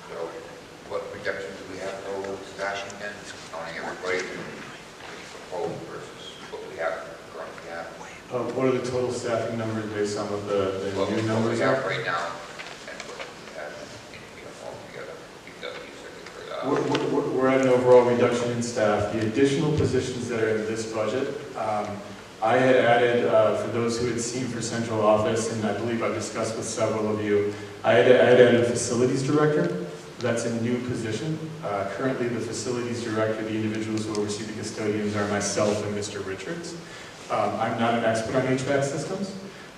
[SPEAKER 7] So what projections do we have for staffing and counting everybody proposed versus what we have currently have?
[SPEAKER 5] What are the total staffing numbers based on what the
[SPEAKER 7] What
[SPEAKER 5] new
[SPEAKER 7] we
[SPEAKER 5] numbers
[SPEAKER 7] have
[SPEAKER 5] are?
[SPEAKER 7] right now and what we have altogether. Because you said
[SPEAKER 5] We're at an overall reduction in staff. The additional positions that are in this budget, I had added, for those who had seen for central office, and I believe I've discussed with several of you, I had added a facilities director. That's a new position. Currently, the facilities director, the individuals who oversee the custodians are myself and Mr. Richards. I'm not an expert on HVAC systems,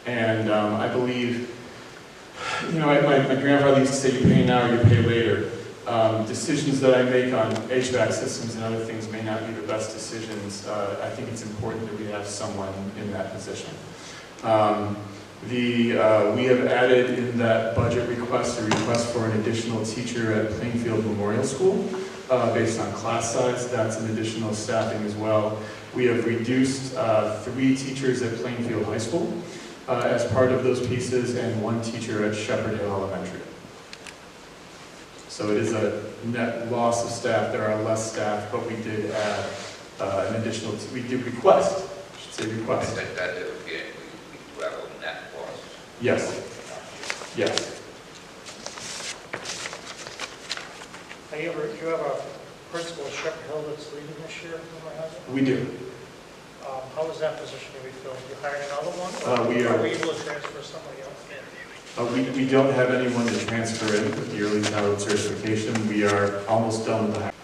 [SPEAKER 5] and I believe, you know, my grandfather used to say, you pay now or you pay later. Decisions that I make on HVAC systems and other things may not be the best decisions. I think it's important that we have someone in that position. We have added in that budget request a request for an additional teacher at Plainfield Memorial School based on class size. That's an additional staffing as well. We have reduced 3 teachers at Plainfield High School as part of those pieces and 1 teacher at Shepherd Hill Elementary. So it is a net loss of staff. There are less staff, but we did add an additional, we did request, I should say request.
[SPEAKER 7] that we have a net loss.
[SPEAKER 5] Yes, yes.
[SPEAKER 4] You have a principal at Shepherd Hill that's leaving this year, rumor has it.
[SPEAKER 5] We do.
[SPEAKER 4] How is that position going to be filled? You hiring another one? Or
[SPEAKER 5] We are.
[SPEAKER 4] Are we able to transfer somebody else in?
[SPEAKER 5] We don't have anyone to transfer in with the early childhood certification. We are almost done with the hiring.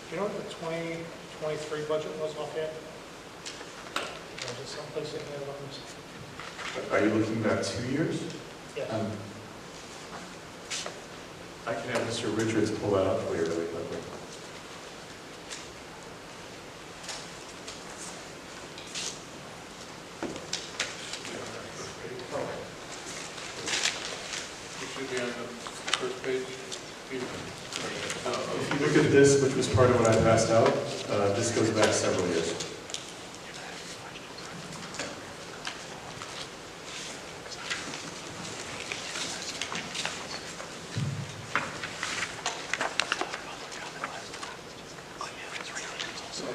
[SPEAKER 4] Do you know what the 2023 budget was offhand? Was it someplace in there?
[SPEAKER 5] Are you looking back 2 years?
[SPEAKER 4] Yes.
[SPEAKER 5] I can have Mr. Richards pull that up for you really quickly.
[SPEAKER 1] It should be on the first page.
[SPEAKER 5] If you look at this, which was part of what I passed out, this goes back several years.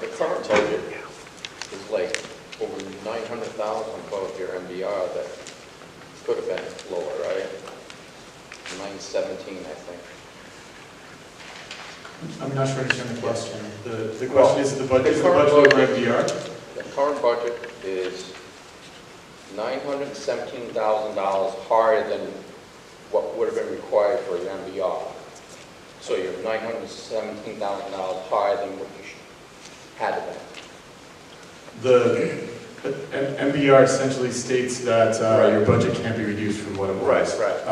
[SPEAKER 3] The current budget is like over 900,000 above your MBR that could have been lower, right? 917, I think.
[SPEAKER 5] I'm not sure I understand the question. The question is the budget,
[SPEAKER 3] current
[SPEAKER 5] over
[SPEAKER 3] budget-
[SPEAKER 5] MDR?
[SPEAKER 3] The current budget is $917,000 higher than what would have been required for your MBR. So you're $917,000 higher than what you had to be.
[SPEAKER 5] The MBR essentially states that
[SPEAKER 3] Right.
[SPEAKER 5] your budget can't be reduced from what it was.
[SPEAKER 3] Right.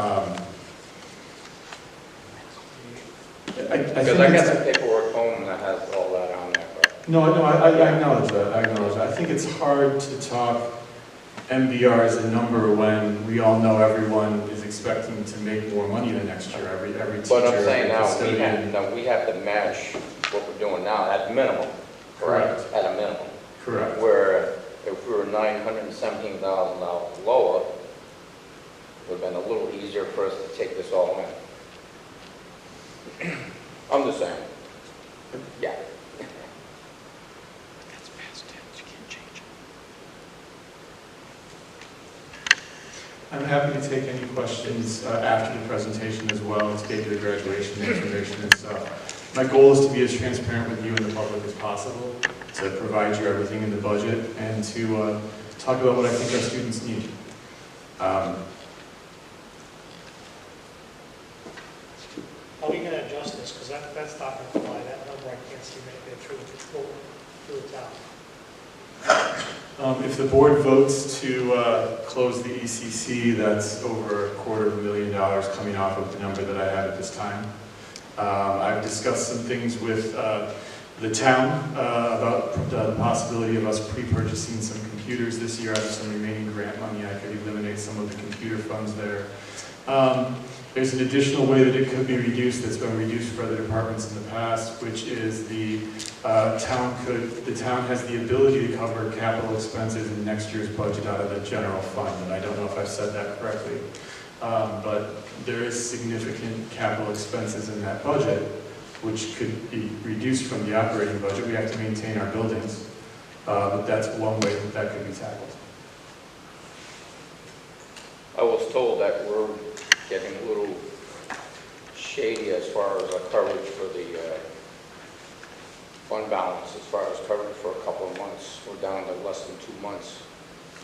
[SPEAKER 5] I
[SPEAKER 3] Because
[SPEAKER 5] think
[SPEAKER 3] I got
[SPEAKER 5] it's-
[SPEAKER 3] some paperwork home that has all that on there. But
[SPEAKER 5] No, I acknowledge that, I think it's hard to talk MBR as a number when we all know everyone is expecting to make more money the next year, every teacher,
[SPEAKER 3] But I'm saying
[SPEAKER 5] every
[SPEAKER 3] now,
[SPEAKER 5] custodian.
[SPEAKER 3] we have to match what we're doing now at minimum, correct?
[SPEAKER 5] Correct.
[SPEAKER 3] At a minimum.
[SPEAKER 5] Correct.
[SPEAKER 3] Where if we were $917,000 lower, it would have been a little easier for us to take this all in. I'm just saying. Yeah.
[SPEAKER 5] I'm happy to take any questions after the presentation as well, to get you the graduation information and stuff. My goal is to be as transparent with you and the public as possible, to provide you everything in the budget, and to talk about what I think our students need.
[SPEAKER 4] How are you going to adjust this? Because that's not going to fly. That number I can't see making it through the town.
[SPEAKER 5] If the board votes to close the ECC, that's over $250,000 coming off of the number that I have at this time. I've discussed some things with the town about the possibility of us pre-purchasing some computers this year out of some remaining grant money. I could eliminate some of the computer funds there. There's an additional way that it could be reduced that's been reduced for other departments in the past, which is the town has the ability to cover capital expenses in next year's budget out of the general fund, and I don't know if I've said that correctly, but there is significant capital expenses in that budget, which could be reduced from the operating budget. We have to maintain our buildings, but that's one way that could be tackled.
[SPEAKER 3] I was told that we're getting a little shady as far as our coverage for the fund balance, as far as coverage for a couple of months. We're down to less than 2 months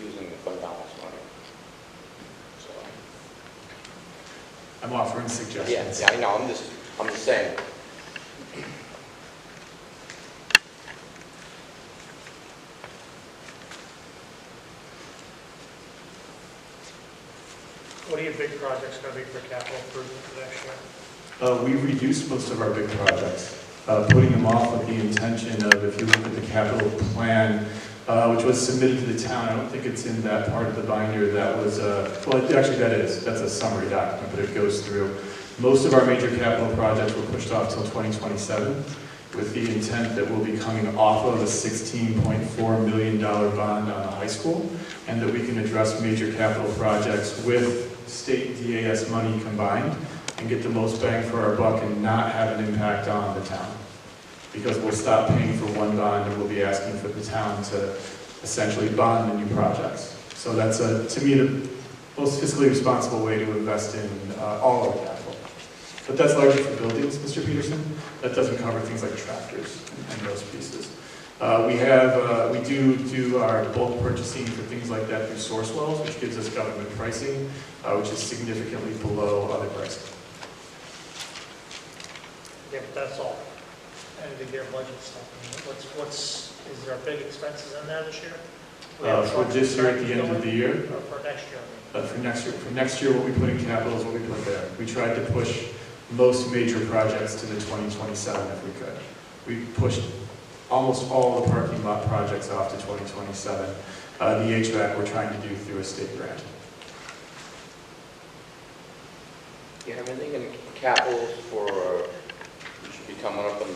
[SPEAKER 3] using the fund balance money. So,
[SPEAKER 5] I'm offering suggestions.
[SPEAKER 3] yeah, I know, I'm just saying.
[SPEAKER 4] What are your big projects going to be for capital improvement for next year?
[SPEAKER 5] We've reduced most of our big projects, putting them off with the intention of, if you look at the capital plan, which was submitted to the town, I don't think it's in that part of the binder, that was, well, actually that's a summary document, but it goes through. Most of our major capital projects were pushed off till 2027, with the intent that we'll be coming off of a $16.4 million bond on the high school, and that we can address major capital projects with state DAS money combined and get the most bang for our buck and not have an impact on the town. Because we'll stop paying for one bond and we'll be asking for the town to essentially bond the new projects. So that's, to me, the most fiscally responsible way to invest in all of the capital. But that's largely for buildings, Mr. Peterson. That doesn't cover things like tractors and those pieces. We do our bulk purchasing for things like that through source wells, which gives us government pricing, which is significantly below other pricing.
[SPEAKER 4] Yeah, but that's all. End of the year budget stuff. Is there big expenses in there this year?
[SPEAKER 5] For this year at the end of the year?
[SPEAKER 4] Or for next year?
[SPEAKER 5] For next year, what we put in capital is what we put there. We tried to push most major projects to the 2027 if we could. We pushed almost all the parking lot projects off to 2027. The HVAC we're trying to do through a state grant.
[SPEAKER 3] You have anything in capitals for, you should be coming up on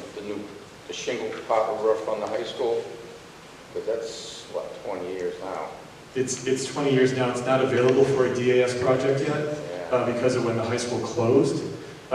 [SPEAKER 3] the shingle copper roof on the high school? Because that's, what, 20 years now?
[SPEAKER 5] It's 20 years now. It's not available for a DAS project yet because of when the high school closed.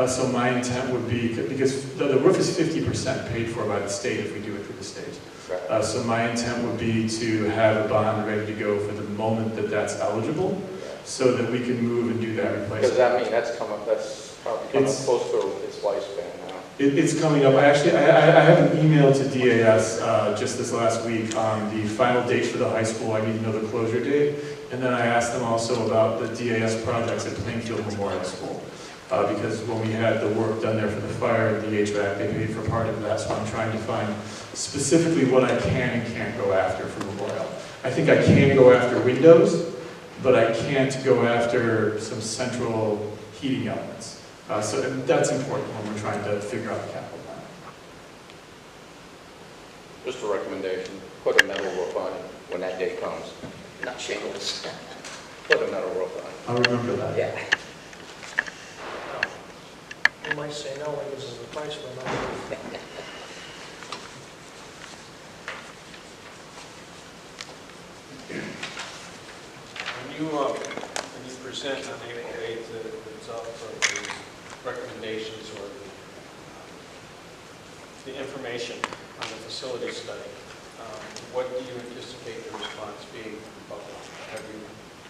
[SPEAKER 5] So my intent would be, because the roof is 50% paid for by the state if we do it through the state.
[SPEAKER 3] Right.
[SPEAKER 5] So my intent would be to have a bond ready to go for the moment that that's eligible, so that we can move and do that replacement.
[SPEAKER 3] Because that means that's probably coming close to its lifespan now.
[SPEAKER 5] It's coming up. I have an email to DAS just this last week on the final date for the high school. I need to know the closure date. And then I asked them also about the DAS projects at Plainfield Memorial School. Because when we had the work done there for the fire and the HVAC, they paid for part of that. So I'm trying to find specifically what I can and can't go after for Memorial. I think I can go after windows, but I can't go after some central heating elements. So that's important when we're trying to figure out the capital plan.
[SPEAKER 3] Just a recommendation, put a metal roof on it when that day comes. Not shingles. Put a metal roof on it.
[SPEAKER 5] I'll remember that.
[SPEAKER 3] Yeah.
[SPEAKER 4] You might say no when this is the price for another.
[SPEAKER 1] When you present on April 8th the result of the recommendations or the information on the facility study, what do you anticipate the response being from the public?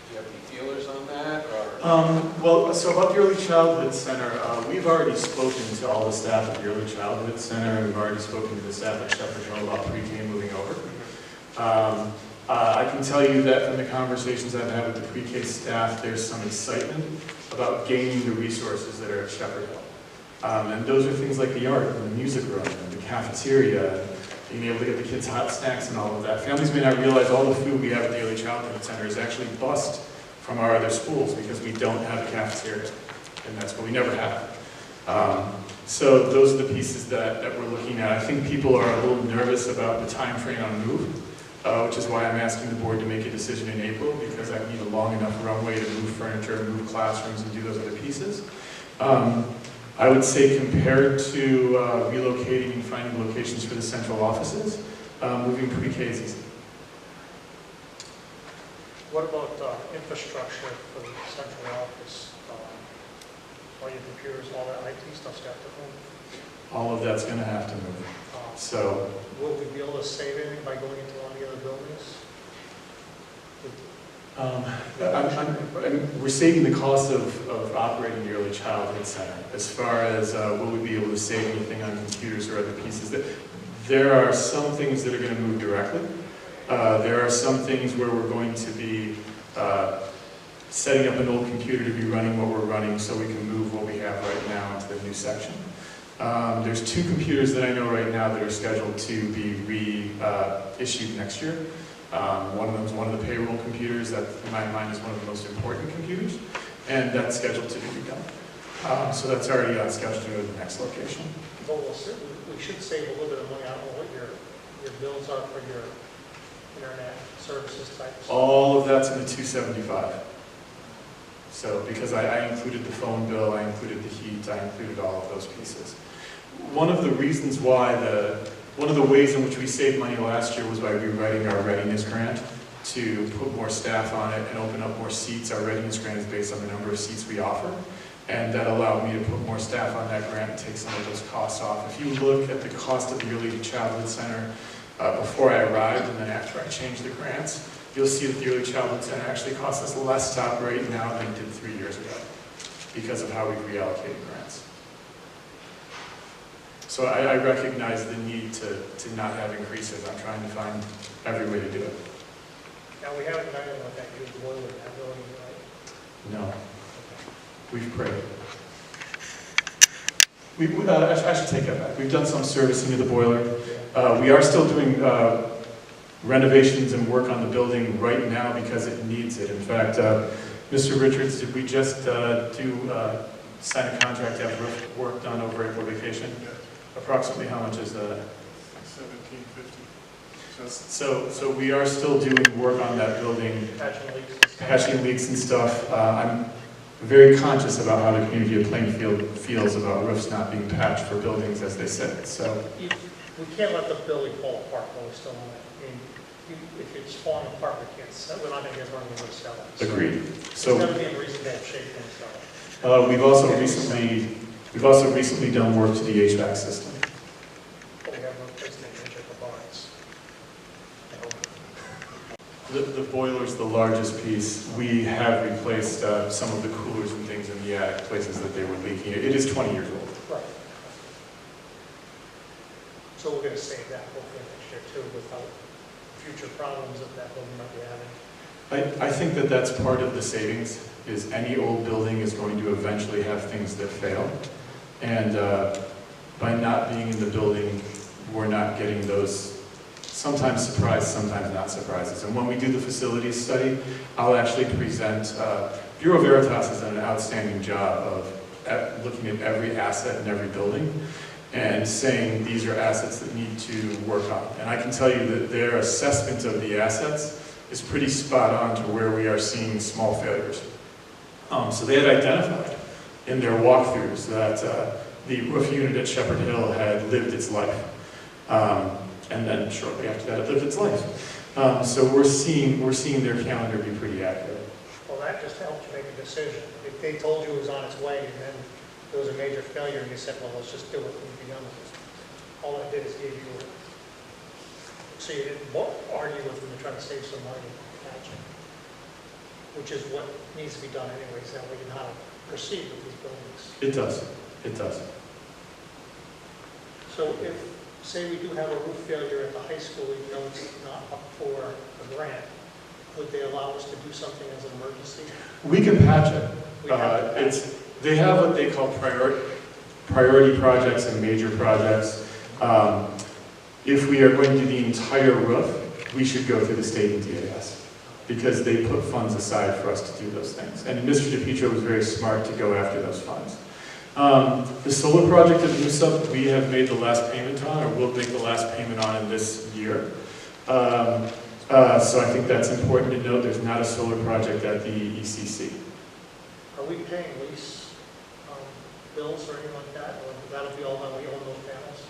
[SPEAKER 1] Do you have any feelers on that? Or?
[SPEAKER 5] So about the Early Childhood Center, we've already spoken to all the staff at the Early Childhood Center. We've already spoken to the staff at Shepherd Hill about pre-K moving over. I can tell you that from the conversations I've had with the pre-K staff, there's some excitement about gaining the resources that are at Shepherd Hill. And those are things like the art, and the music room, and the cafeteria, and being able to get the kids hot snacks and all of that. Families may not realize all the food we have at the Early Childhood Center is actually bused from our other schools because we don't have a cafeteria, and that's what we never have. So those are the pieces that we're looking at. I think people are a little nervous about the time frame on move, which is why I'm asking the board to make a decision in April, because I need a long enough runway to move furniture, move classrooms, and do those other pieces. I would say compared to relocating and finding locations for the central offices, moving pre-K is easy.
[SPEAKER 4] What about infrastructure for the central office? All your computers, all that IT stuff's got to move.
[SPEAKER 5] All of that's going to have to move. So,
[SPEAKER 4] will we be able to save anything by going into one of the other buildings?
[SPEAKER 5] we're saving the cost of operating the Early Childhood Center. As far as will we be able to save anything on computers or other pieces, there are some things that are going to move directly. There are some things where we're going to be setting up an old computer to be running what we're running so we can move what we have right now into the new section. There's 2 computers that I know right now that are scheduled to be reissued next year. One of them is one of the payroll computers that, in my mind, is one of the most important computers, and that's scheduled to be redone. So that's already on schedule to go to the next location.
[SPEAKER 4] But we should save a little bit of money. I don't know what your bills are for your internet services types.
[SPEAKER 5] All of that's in the 275. So because I included the phone bill, I included the heat, I included all of those pieces. one of the reasons why one of the ways in which we saved money last year was by rewriting our readiness grant to put more staff on it and open up more seats. Our readiness grant is based on the number of seats we offer, and that allowed me to put more staff on that grant and take some of those costs off. If you look at the cost of the Early Childhood Center before I arrived and then after I changed the grants, you'll see that the Early Childhood Center actually costs us less to operate now than it did 3 years ago because of how we reallocated grants. So I recognize the need to not have increases. I'm trying to find every way to do it.
[SPEAKER 4] Now, we haven't done it with that huge boiler in that building, right?
[SPEAKER 5] No. We've prayed. I should take that back. We've done some servicing of the boiler. We are still doing renovations and work on the building right now because it needs it. In fact, Mr. Richards, did we just sign a contract to have roof work done over April vacation?
[SPEAKER 8] Yes.
[SPEAKER 5] Approximately how much is that?
[SPEAKER 8] $17.50.
[SPEAKER 5] So we are still doing work on that building, patching leaks and stuff. I'm very conscious about how the community of Plainfield feels about roofs not being patched for buildings as they sit. So
[SPEAKER 4] We can't let the building fall apart while we're still on it. I mean, if it's falling apart, we're not going to get running to sell it.
[SPEAKER 5] agreed.
[SPEAKER 4] So
[SPEAKER 5] So
[SPEAKER 4] it's going to be a reason to have shape and sell it.
[SPEAKER 5] we've also recently done work to the HVAC system.
[SPEAKER 4] But we haven't replaced any of the barns.
[SPEAKER 5] The boiler's the largest piece. We have replaced some of the coolers and things in the attic, places that they were leaking. It is 20 years old.
[SPEAKER 4] Right. So we're going to save that hopefully next year too, without future problems that that building might be having.
[SPEAKER 5] I think that that's part of the savings, is any old building is going to eventually have things that fail. And by not being in the building, we're not getting those sometimes surprise, sometimes not surprises. And when we do the facilities study, I'll actually present, Bureau Veritas has done an outstanding job of looking at every asset in every building and saying these are assets that need to work on. And I can tell you that their assessment of the assets is pretty spot on to where we are seeing small failures. So they had identified in their walkthroughs that the roof unit at Shepherd Hill had lived its life. And then shortly after that, it lived its life. So we're seeing their calendar be pretty accurate.
[SPEAKER 4] Well, that just helps you make a decision. If they told you it was on its way and then there was a major failure and you said, well, let's just do it and be done with it. All that did is give you, so you didn't argue with them to try to save some money and patching, which is what needs to be done anyways, that way you know how to proceed with these buildings.
[SPEAKER 5] It does. It does.
[SPEAKER 4] So if, say we do have a roof failure at the high school, even though it's not up for a grant, would they allow us to do something as an emergency?
[SPEAKER 5] We can patch it.
[SPEAKER 4] We have to patch it.
[SPEAKER 5] They have what they call priority projects and major projects. If we are going to do the entire roof, we should go through the state and DAS because they put funds aside for us to do those things. And Mr. DePietro was very smart to go after those funds. The solar project at Noosa, we have made the last payment on, or will make the last payment on in this year. So I think that's important to note. There's not a solar project at the ECC.
[SPEAKER 4] Are we paying lease bills or anything like that, or that'll be all when we own those panels?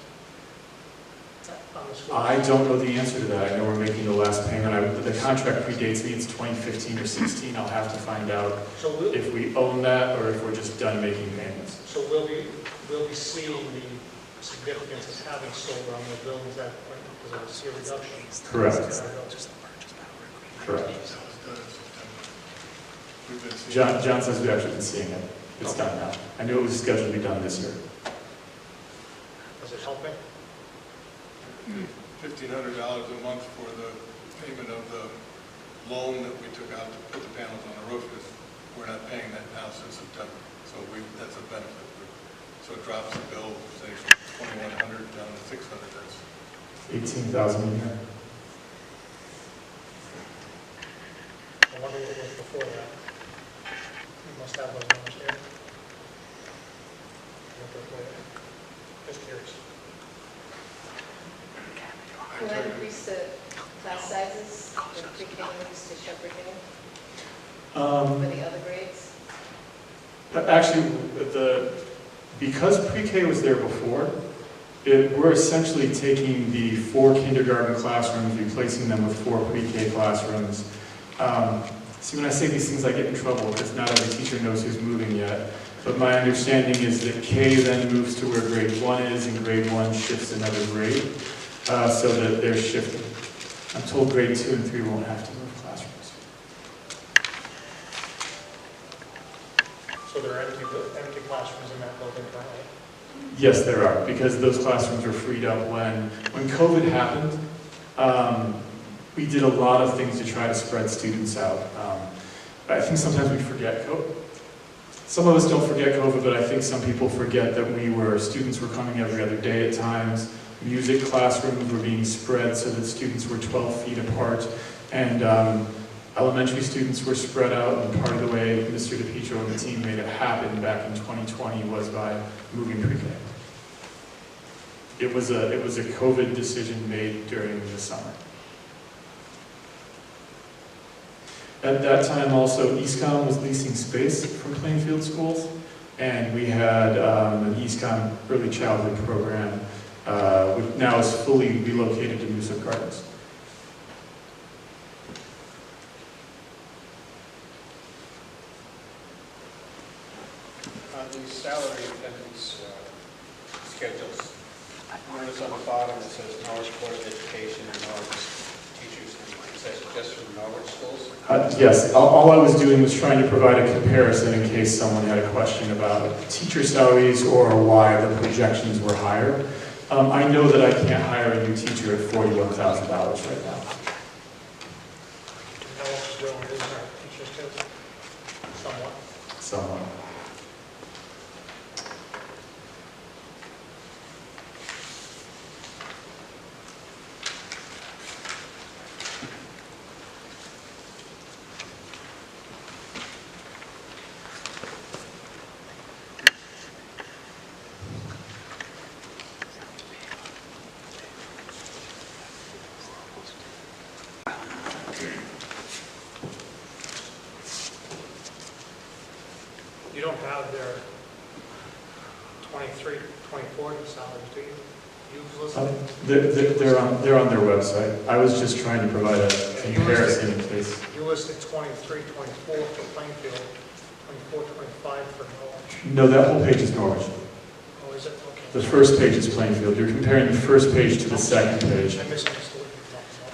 [SPEAKER 4] On the school?
[SPEAKER 5] I don't know the answer to that. I know we're making the last payment. The contract predates me. It's 2015 or 16. I'll have to find out
[SPEAKER 4] So
[SPEAKER 5] if we own that or if we're just done making payments.
[SPEAKER 4] So we'll be seeing the significance of having solar on the buildings at that point, because we'll see a reduction.
[SPEAKER 5] Correct. Correct. John says we've actually been seeing it. It's done now. I knew it was scheduled to be done this year.
[SPEAKER 4] Is it helping?
[SPEAKER 8] $1,500 a month for the payment of the loan that we took out to put the panels on the roof, because we're not paying that now since September. So that's a benefit. So it drops the bill, say, from $2,100 down to $600. That's
[SPEAKER 5] 18,000 a year.
[SPEAKER 4] I wonder what it was before that. You must have those numbers here. Just curious.
[SPEAKER 9] Will that increase the class sizes, the pre-K moves to Shepherd Hill, for the other grades?
[SPEAKER 5] Actually, because pre-K was there before, We're essentially taking the 4 kindergarten classrooms, replacing them with 4 pre-K classrooms. See, when I say these things, I get in trouble because not every teacher knows who's moving yet. But my understanding is that K then moves to where grade 1 is, and grade 1 shifts another grade, so that they're shifting. I'm told grade 2 and 3 won't have to move classrooms.
[SPEAKER 4] So there are empty classrooms in that building currently?
[SPEAKER 5] Yes, there are, because those classrooms were freed up when COVID happened. We did a lot of things to try to spread students out. I think sometimes we forget COVID. Some of us don't forget COVID, but I think some people forget that students were coming every other day at times. Music classrooms were being spread so that students were 12 feet apart. And elementary students were spread out, and part of the way Mr. DePietro and the team made it happen back in 2020 was by moving pre-K. It was a COVID decision made during the summer. At that time also, EastCom was leasing space from Plainfield schools, and we had an EastCom early childhood program, which now is fully relocated to Moosup Gardens.
[SPEAKER 1] On the salary attendance schedules, notice on the bottom it says Norwich Board of Education and Norwich Teachers. Is that just from Norwich schools?
[SPEAKER 5] Yes, all I was doing was trying to provide a comparison in case someone had a question about teacher salaries or why the projections were higher. I know that I can't hire a new teacher at $41,000 right now.
[SPEAKER 4] How much is willing to lose our teachers too? Somewhat.
[SPEAKER 5] Someone.
[SPEAKER 4] You don't have their 23, 24 salaries, do you? You've listed,
[SPEAKER 5] They're on their website. I was just trying to provide a comparison in case.
[SPEAKER 4] you listed 23, 24 for Plainfield, 24, 25 for Norwich.
[SPEAKER 5] No, that whole page is Norwich.
[SPEAKER 4] Oh, is it? Okay.
[SPEAKER 5] The first page is Plainfield. You're comparing the first page to the second page.
[SPEAKER 4] I misunderstood what you were talking about.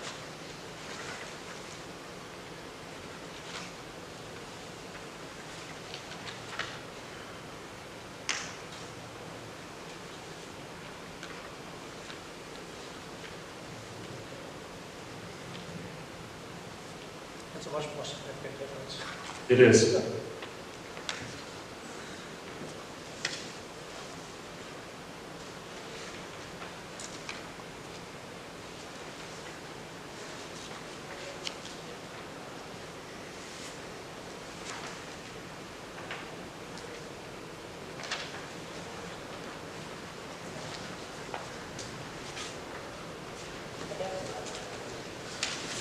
[SPEAKER 4] It's a much more significant difference.
[SPEAKER 5] It is.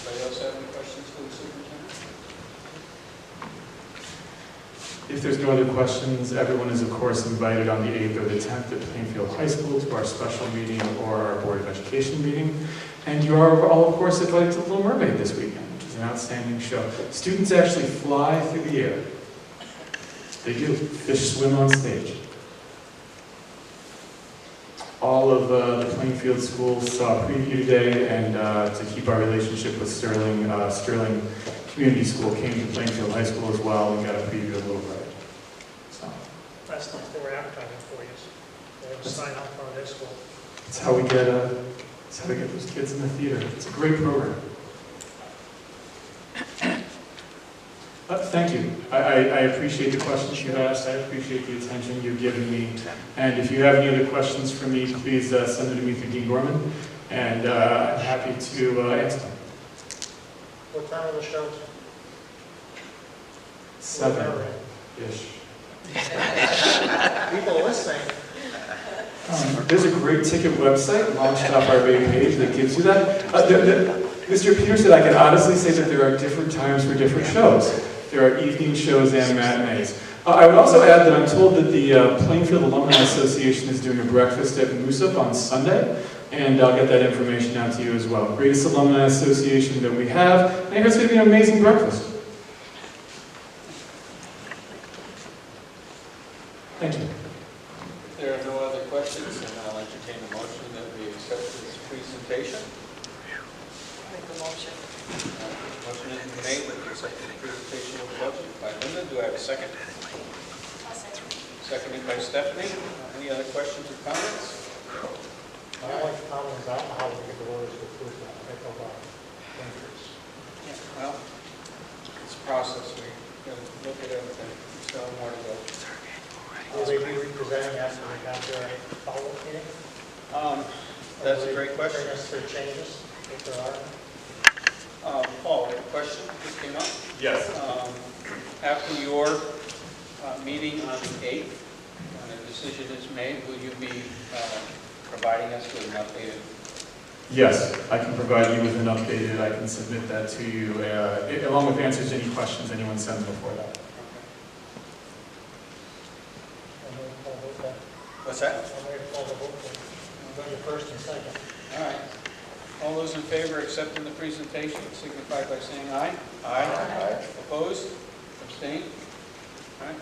[SPEAKER 1] Anybody else have any questions for the superintendent?
[SPEAKER 5] If there's no other questions, everyone is of course invited on the 8th or the 10th at Plainfield High School to our special meeting or our Board of Education meeting. And you are all of course invited to Little Mermaid this weekend, which is an outstanding show. Students actually fly through the air. They do. Fish swim on stage. All of the Plainfield schools saw a preview today, and to keep our relationship with Sterling Community School came to Plainfield High School as well and got a preview of Little Mermaid. So
[SPEAKER 4] That's not what they were advertising for you. They have to sign up for their school.
[SPEAKER 5] that's how we get those kids in the theater. It's a great program. Thank you. I appreciate the questions you've asked. I appreciate the attention you've given me. And if you have any other questions for me, please send them to me through Dean Gorman, and I'm happy to answer them.
[SPEAKER 4] What time are the shows?
[SPEAKER 5] 7-ish.
[SPEAKER 4] People listening.
[SPEAKER 5] There's a great ticket website launched off our main page that gives you that. Mr. Peter said I can honestly say that there are different times for different shows. There are evening shows and matinees. I would also add that I'm told that the Plainfield Alumni Association is doing a breakfast at Moosup on Sunday, and I'll get that information out to you as well. Greatest alumni association that we have, and I heard it's going to be an amazing breakfast. Thank you.
[SPEAKER 1] If there are no other questions, then I'll entertain a motion that we accept this presentation.
[SPEAKER 2] Make a motion.
[SPEAKER 1] Motion has been made with respect to the presentation of the budget by Linda. Do I have a second? Seconded by Stephanie. Any other questions or comments?
[SPEAKER 4] My only comment is I don't know how we get the voters to approve that. I think about thinkers.
[SPEAKER 1] Well, it's a process. We got to look at everything. Still more to go.
[SPEAKER 4] Will they be representing after we have their follow-up meeting?
[SPEAKER 1] That's a great question.
[SPEAKER 4] Bring us their changes, if there are.
[SPEAKER 1] Paul, a question just came up.
[SPEAKER 5] Yes.
[SPEAKER 1] After your meeting on the 8th, when a decision is made, will you be providing us with an updated?
[SPEAKER 5] Yes, I can provide you with an updated, I can submit that to you, along with answers to any questions anyone sends before that.
[SPEAKER 1] What's that?
[SPEAKER 4] I'm ready to call the vote. Go to first and second.
[SPEAKER 1] All right. All those in favor of accepting the presentation signify by saying aye. Aye. Opposed? Abstained? All right.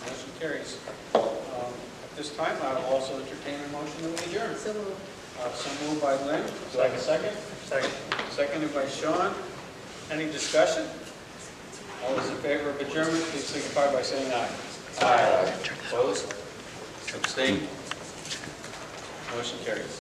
[SPEAKER 1] Motion carries. At this time, I will also entertain a motion to adjourn.
[SPEAKER 2] So moved.
[SPEAKER 1] So moved by Lynn. Do I have a second?
[SPEAKER 4] Second.
[SPEAKER 1] Seconded by Sean. Any discussion? All those in favor of adjournment, please signify by saying aye. Aye. Opposed? Abstained? Motion carries.